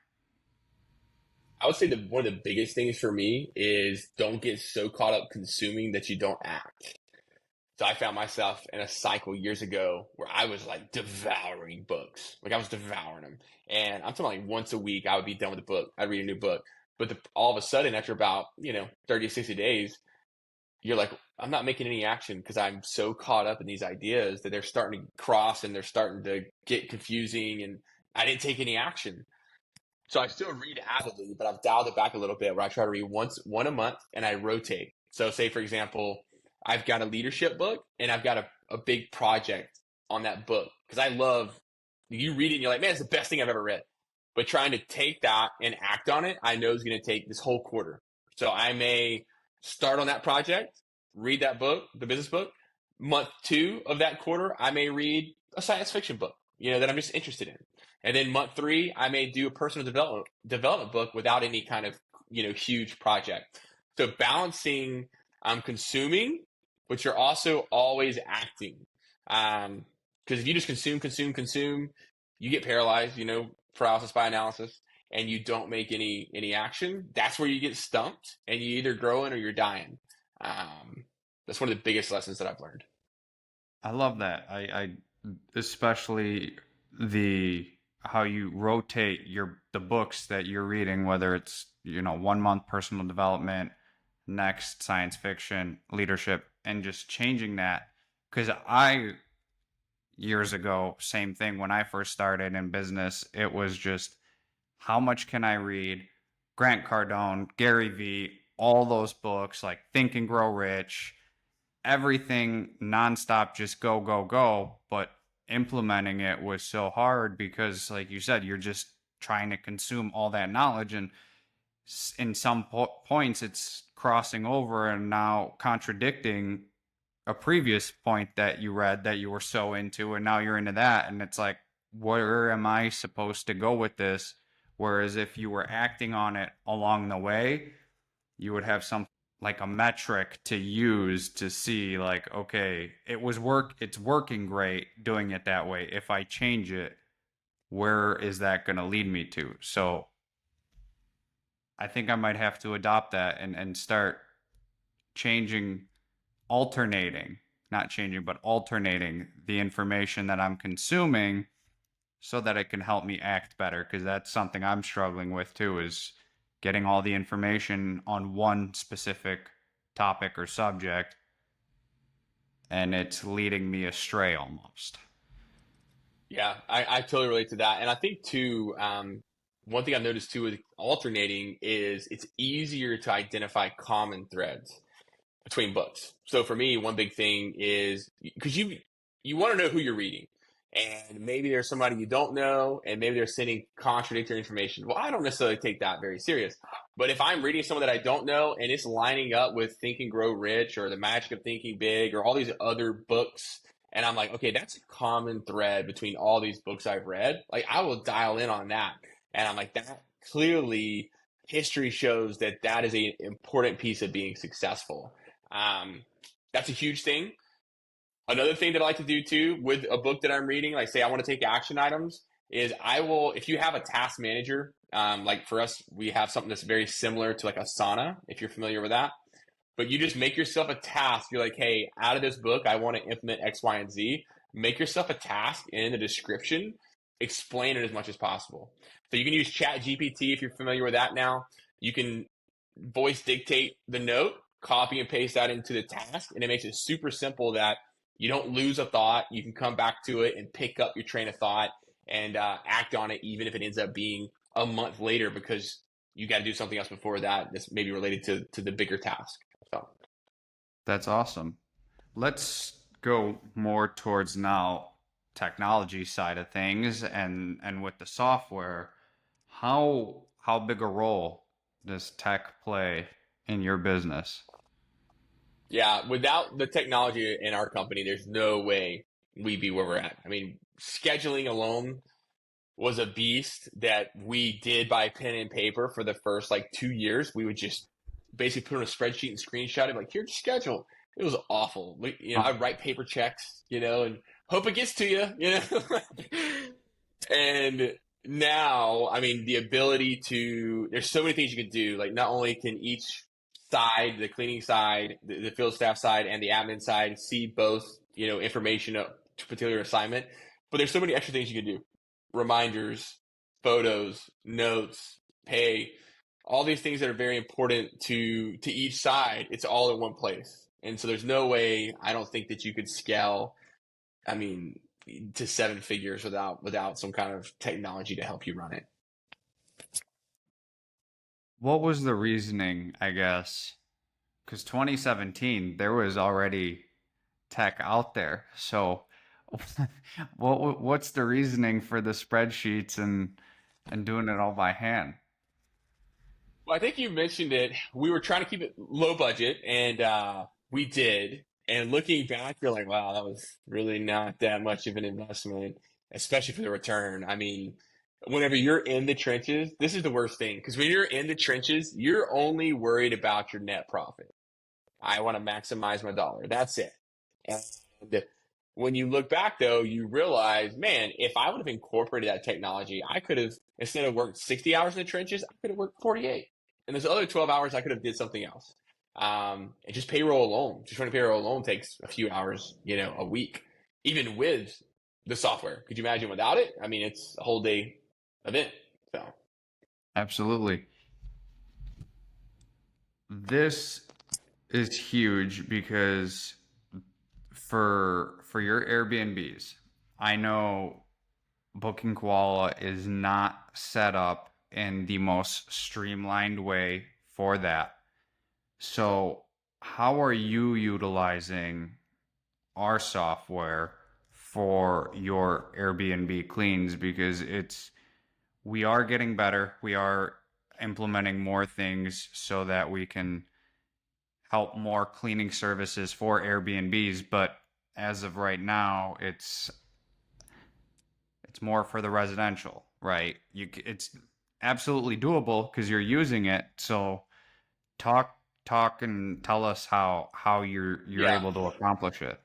I would say that one of the biggest things for me is don't get so caught up consuming that you don't act. So I found myself in a cycle years ago where I was like devouring books. Like I was devouring them. And I'm talking like once a week, I would be done with a book. I'd read a new book. But all of a sudden, after about, 30 to 60 days, you're like, I'm not making any action because I'm so caught up in these ideas that they're starting to cross and they're starting to get confusing. And I didn't take any action. So I still read avidly, but I've dialed it back a little bit where I try to read one a month and I rotate. So say, for example, I've got a leadership book and I've got a big project on that book because I love, you read it and you're like, man, it's the best thing I've ever read. But trying to take that and act on it, I know is going to take this whole quarter. So I may start on that project, read that book, the business book. Month 2 of that quarter, I may read a science fiction book, that I'm just interested in. And then month 3, I may do a personal development book without any kind of, huge project. So balancing, I'm consuming, but you're also always acting. Because if you just consume, you get paralyzed, paralysis by analysis, and you don't make any action. That's where you get stumped, and you either growing or you're dying. That's one of the biggest lessons that I've learned. I love that. I especially the how you rotate the books that you're reading, whether it's 1 month personal development, next science fiction, leadership, and just changing that. Because years ago, same thing when I first started in business, it was just how much can I read? Grant Cardone, Gary Vee, all those books like Think and Grow Rich, everything nonstop, just go, go, go. But implementing it was so hard because, like you said, you're just trying to consume all that knowledge. And in some points, it's crossing over and now contradicting a previous point that you read that you were so into. And now you're into that. And it's like, where am I supposed to go with this? Whereas if you were acting on it along the way, you would have some like a metric to use to see like, okay, it's working great doing it that way. If I change it, where is that going to lead me to? So I think I might have to adopt that and start changing, not changing, but alternating the information that I'm consuming so that it can help me act better. Because that's something I'm struggling with too, is getting all the information on one specific topic or subject, and it's leading me astray almost. Yeah, I totally relate to that. And I think too, one thing I've noticed too with alternating is it's easier to identify common threads between books. So for me, one big thing is because you want to know who you're reading. And maybe there's somebody you don't know, and maybe they're sending contradictory information. Well, I don't necessarily take that very serious. But if I'm reading someone that I don't know and it's lining up with Think and Grow Rich or The Magic of Thinking Big or all these other books, and I'm like, okay, that's a common thread between all these books I've read, like I will dial in on that. And I'm like, that clearly history shows that is an important piece of being successful. That's a huge thing. Another thing that I like to do too with a book that I'm reading, like say I want to take action items, is I will, if you have a task manager, like for us, we have something that's very similar to like Asana, if you're familiar with that. But you just make yourself a task. You're like, hey, out of this book, I want to implement X, Y, and Z. Make yourself a task in the description. Explain it as much as possible. So you can use Chat GPT if you're familiar with that now. You can voice dictate the note, copy and paste that into the task, and it makes it super simple that you don't lose a thought. You can come back to it and pick up your train of thought and act on it, even if it ends up being a month later because you got to do something else before that that's maybe related to the bigger task. So That's awesome. Let's go more towards now technology side of things and with the software. How big a role does tech play in your business? yeah, without the technology in our company, there's no way we'd be where we're at. I mean, scheduling alone was a beast that we did by pen and paper for the first like 2 years. We would just basically put on a spreadsheet and screenshot it, like, here's your schedule. It was awful. I'd write paper checks, and hope it gets to you. And now, I mean, the ability there's so many things you can do. Like, not only can each side, the cleaning side, the field staff side, and the admin side see both, information to a particular assignment, but there's so many extra things you can do. Reminders, photos, notes, pay, all these things that are very important to each side. It's all in one place. And so there's no way, I don't think, that you could scale, I mean, to seven figures without some kind of technology to help you run it. What was the reasoning, I guess? Because 2017, there was already tech out there. So what's the reasoning for the spreadsheets and doing it all by hand? Well, I think you mentioned it. We were trying to keep it low budget, and we did. And looking back, you're like, wow, that was really not that much of an investment, especially for the return. I mean, whenever you're in the trenches, this is the worst thing because when you're in the trenches, you're only worried about your net profit. I want to maximize my dollar. That's it. And when you look back, though, you realize, man, if I would have incorporated that technology, I could have, instead of worked 60 hours in the trenches, I could have worked 48. And those other 12 hours, I could have did something else. And just payroll alone, just running payroll alone takes a few hours, a week, even with the software. Could you imagine without it? I mean, it's a whole day event. So. Absolutely. This is huge because for your Airbnbs, I know Booking Koala is not set up in the most streamlined way for that. So, how are you utilizing our software for your Airbnb cleans? Because we are getting better. We are implementing more things so that we can help more cleaning services for Airbnbs, but as of right now, it's more for the residential, right? It's absolutely doable because you're using it. So talk and tell us how you're Yeah. able to accomplish it.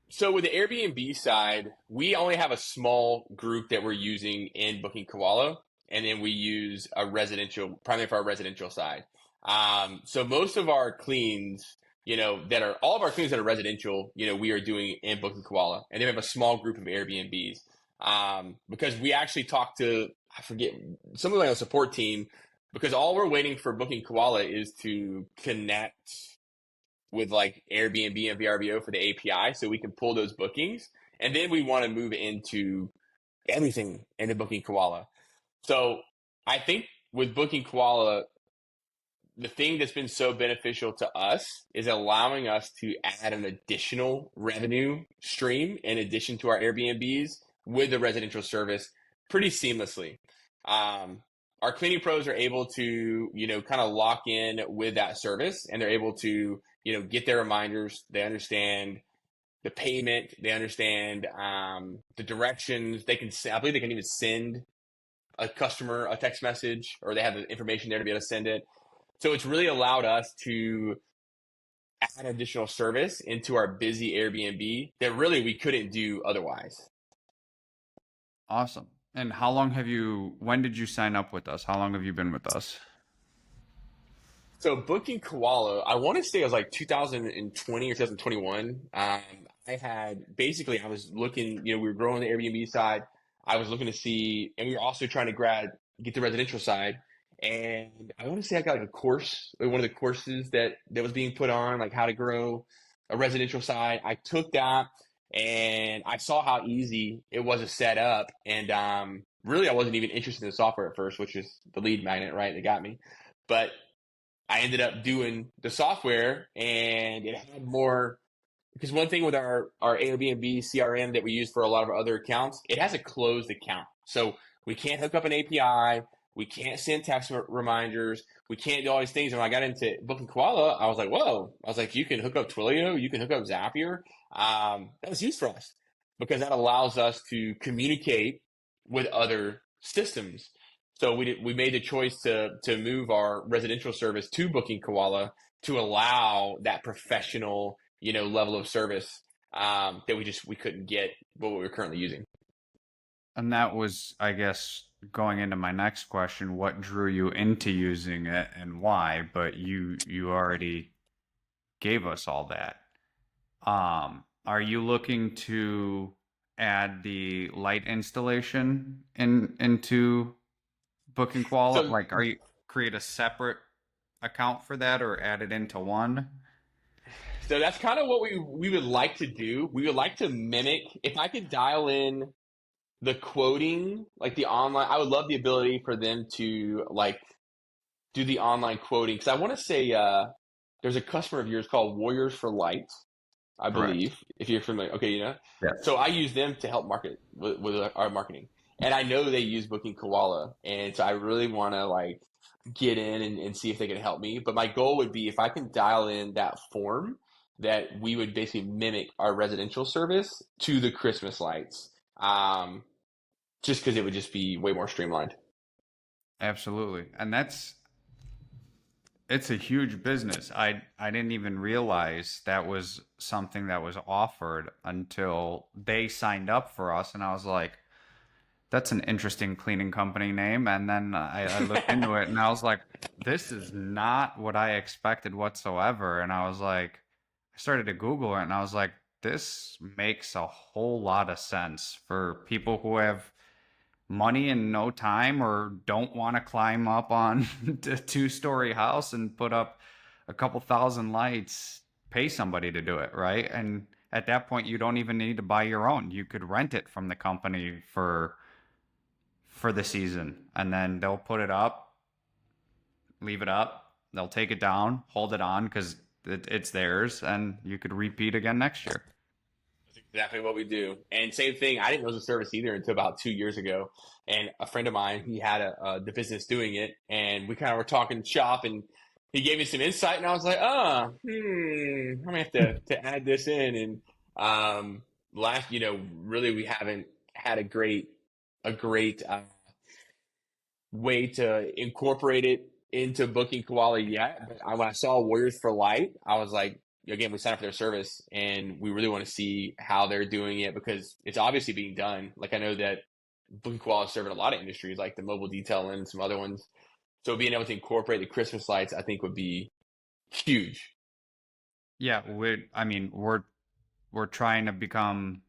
So with the Airbnb side, we only have a small group that we're using in Booking Koala, and then we use a residential, primarily for our residential side. So most of our cleans, that are all of our cleans that are residential, we are doing in Booking Koala, and then we have a small group of Airbnbs. Because we actually talked to, I forget, somebody on the support team, because all we're waiting for Booking Koala is to connect with like Airbnb and VRBO for the API so we can pull those bookings. And then we want to move into everything into Booking Koala. So I think with Booking Koala, the thing that's been so beneficial to us is allowing us to add an additional revenue stream in addition to our Airbnbs with the residential service pretty seamlessly. Our cleaning pros are able to, kind of lock in with that service, and they're able to, get their reminders. They understand the payment. They understand the directions. I believe they can even send a customer a text message, or they have the information there to be able to send it. So it's really allowed us to add additional service into our busy Airbnb that really we couldn't do otherwise. Awesome. And when did you sign up with us? How long have you been with us? So booking Koala, I want to say it was like 2020 or 2021. I was looking, we were growing the Airbnb side. I was looking to see, and we were also trying to get the residential side. And I want to say I got like a course, like one of the courses that was being put on, like how to grow a residential side. I took that and I saw how easy it was to set up. And really, I wasn't even interested in the software at first, which is the lead magnet, right? That got me. But I ended up doing the software and it had more because one thing with our Airbnb CRM that we use for a lot of our other accounts, it has a closed account. So we can't hook up an API, we can't send text reminders, we can't do all these things. And when I got into Booking Koala, I was like, whoa. I was like, you can hook up Twilio, you can hook up Zapier. That was huge for us because that allows us to communicate with other systems. So we made the choice to move our residential service to Booking Koala to allow that professional level of service that we couldn't get what we were currently using. And that was, I guess, going into my next question, what drew you into using it and why? But you already gave us all that. Are you looking to add the light installation into Booking Koala? So Like, are you create a separate account for that or add it into one? so that's kind of what we would like to do. We would like to mimic if I could dial in the quoting, like the online. I would love the ability for them to like do the online quoting because I want to say there's a customer of yours called Warriors for Light, I Correct. believe, if you're familiar. Okay, Yes. So I use them to help market with our marketing, and I know they use Booking Koala, and so I really want to like get in and see if they can help me. But my goal would be if I can dial in that form that we would basically mimic our residential service to the Christmas lights, just because it would just be way more streamlined. Absolutely. And it's a huge business. I didn't even realize that was something that was offered until they signed up for us, and I was like, that's an interesting cleaning company name. And then I looked into it and I was like, this is not what I expected whatsoever. And I was like, I started to Google it and I was like, this makes a whole lot of sense for people who have money and no time or don't want to climb up on a two-story house and put up a couple thousand lights, pay somebody to do it, right? And at that point, you don't even need to buy your own. You could rent it from the company for the season, and then they'll put it up, leave it up, they'll take it down, hold it on because it's theirs, and you could repeat again next year. Exactly what we do. And same thing, I didn't know the service either until about 2 years ago. And a friend of mine, he had the business doing it, and we kind of were talking shop, and he gave me some insight, and I was like, I'm gonna have to add this in. And last, really, we haven't had a great way to incorporate it into Booking Koala yet. But when I saw Warriors for Light, I was like, again, we signed up for their service and we really want to see how they're doing it because it's obviously being done. Like I know that Booking Koala is serving a lot of industries like the mobile detailing and some other ones. So being able to incorporate the Christmas lights, I think would be huge. Yeah, I mean, we're trying to become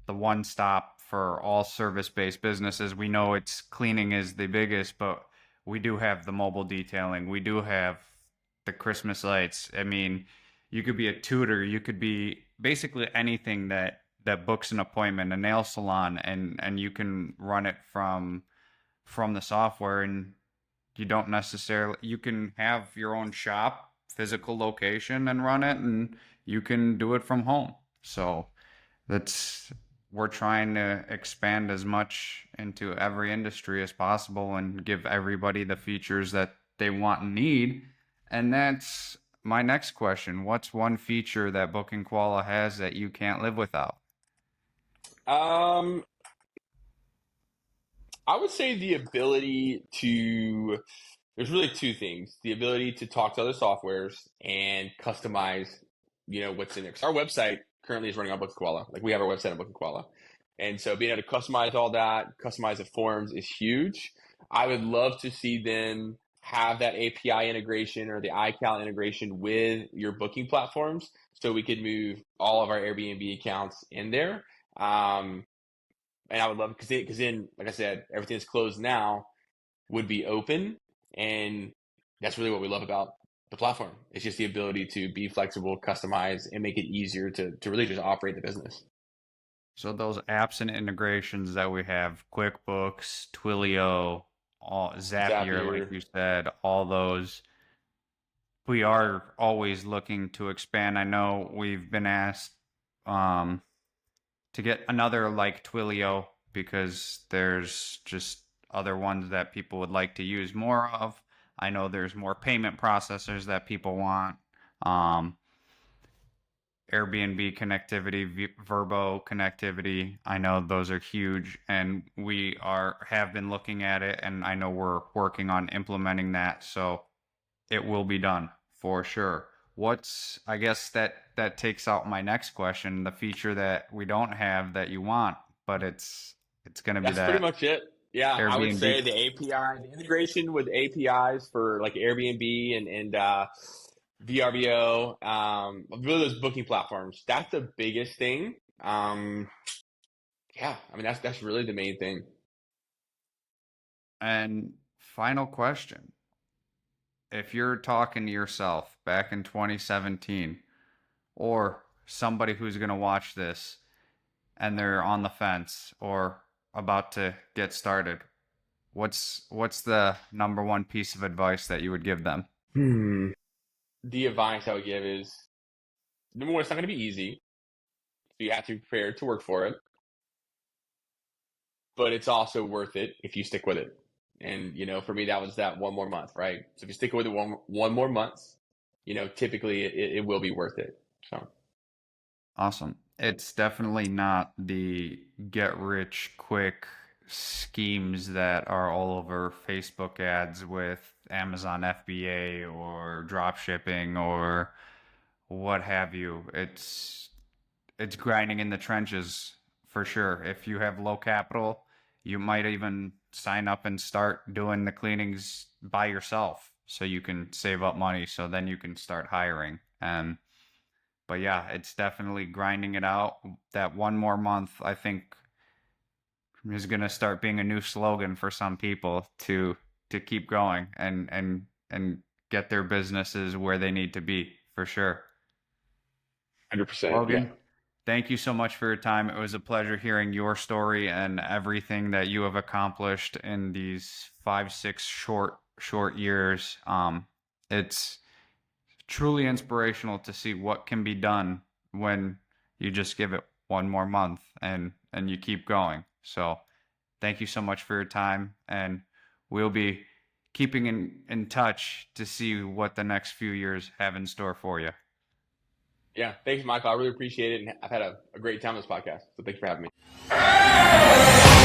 the one stop for all service-based businesses. We know it's cleaning is the biggest, but we do have the mobile detailing. We do have the Christmas lights. I mean, you could be a tutor, you could be basically anything that books an appointment, a nail salon, and you can run it from the software, and you don't necessarily you can have your own shop, physical location, and run it, and you can do it from home. So that's we're trying to expand as much into every industry as possible and give everybody the features that they want and need. And that's my next question. What's one feature that Booking Koala has that you can't live without? Um, I would say the ability to there's really two things: the ability to talk to other softwares and customize, what's in there. Because our website currently is running on Booking Koala. Like we have our website on Booking Koala, And so being able to customize all that, customize the forms is huge. I would love to see them have that API integration or the iCal integration with your booking platforms so we could move all of our Airbnb accounts in there. Um, and I would love because then, like I said, everything that's closed now would be open, and that's really what we love about the platform. It's just the ability to be flexible, customize, and make it easier to really just operate the business. So those apps and integrations that we have, QuickBooks, Twilio, all Zapier, like Zapier, you said, all those, we are always looking to expand. I know we've been asked um, to get another like Twilio because there's just other ones that people would like to use more of. I know there's more payment processors that people want. Um, Airbnb connectivity, Verbo connectivity. I know those are huge, and we have been looking at it, and I know we're working on implementing that, so it will be done for sure. I guess that takes out my nenext question, the feature that we don't have that you want, but it's going to be that's pretty that much it. Yeah, I would Airbnb. say the API, the integration with APIs for like Airbnb and VRBO, really those booking platforms. That's the biggest thing. Yeah, I mean that's really the main thing. And final question. If you're talking to yourself back in 2017, or somebody who's going to watch this and they're on the fence or about to get started, what's the number one piece of advice that you would give them? Hmm. The advice I would give is number one, it's not going to be easy. So you have to be prepared to work for it, but it's also worth it if you stick with it. And for me, that was that one more month, right? So if you stick with it one more month, typically it will be worth it. So Awesome. It's definitely not the get rich quick schemes that are all over Facebook ads with Amazon FBA or drop shipping or what have you. It's grinding in the trenches for sure. If you have low capital, you might even sign up and start doing the cleanings by yourself so you can save up money so then you can start hiring. And but yeah, it's definitely grinding it out. That one more month, I think, is going to start being a new slogan for some people to keep going and get their businesses where they need to be for sure. 100%. Yeah. Logan, thank you so much for your time. It was a pleasure hearing your story and everything that you have accomplished in these 5, 6 short years. It's truly inspirational to see what can be done when you just give it one more month and you keep going. So, thank you so much for your time, and we'll be keeping in touch to see what the next few years have in store for you. Yeah. Thanks, Michael. I really appreciate it. And I've had a great time on this podcast. So thanks for having me.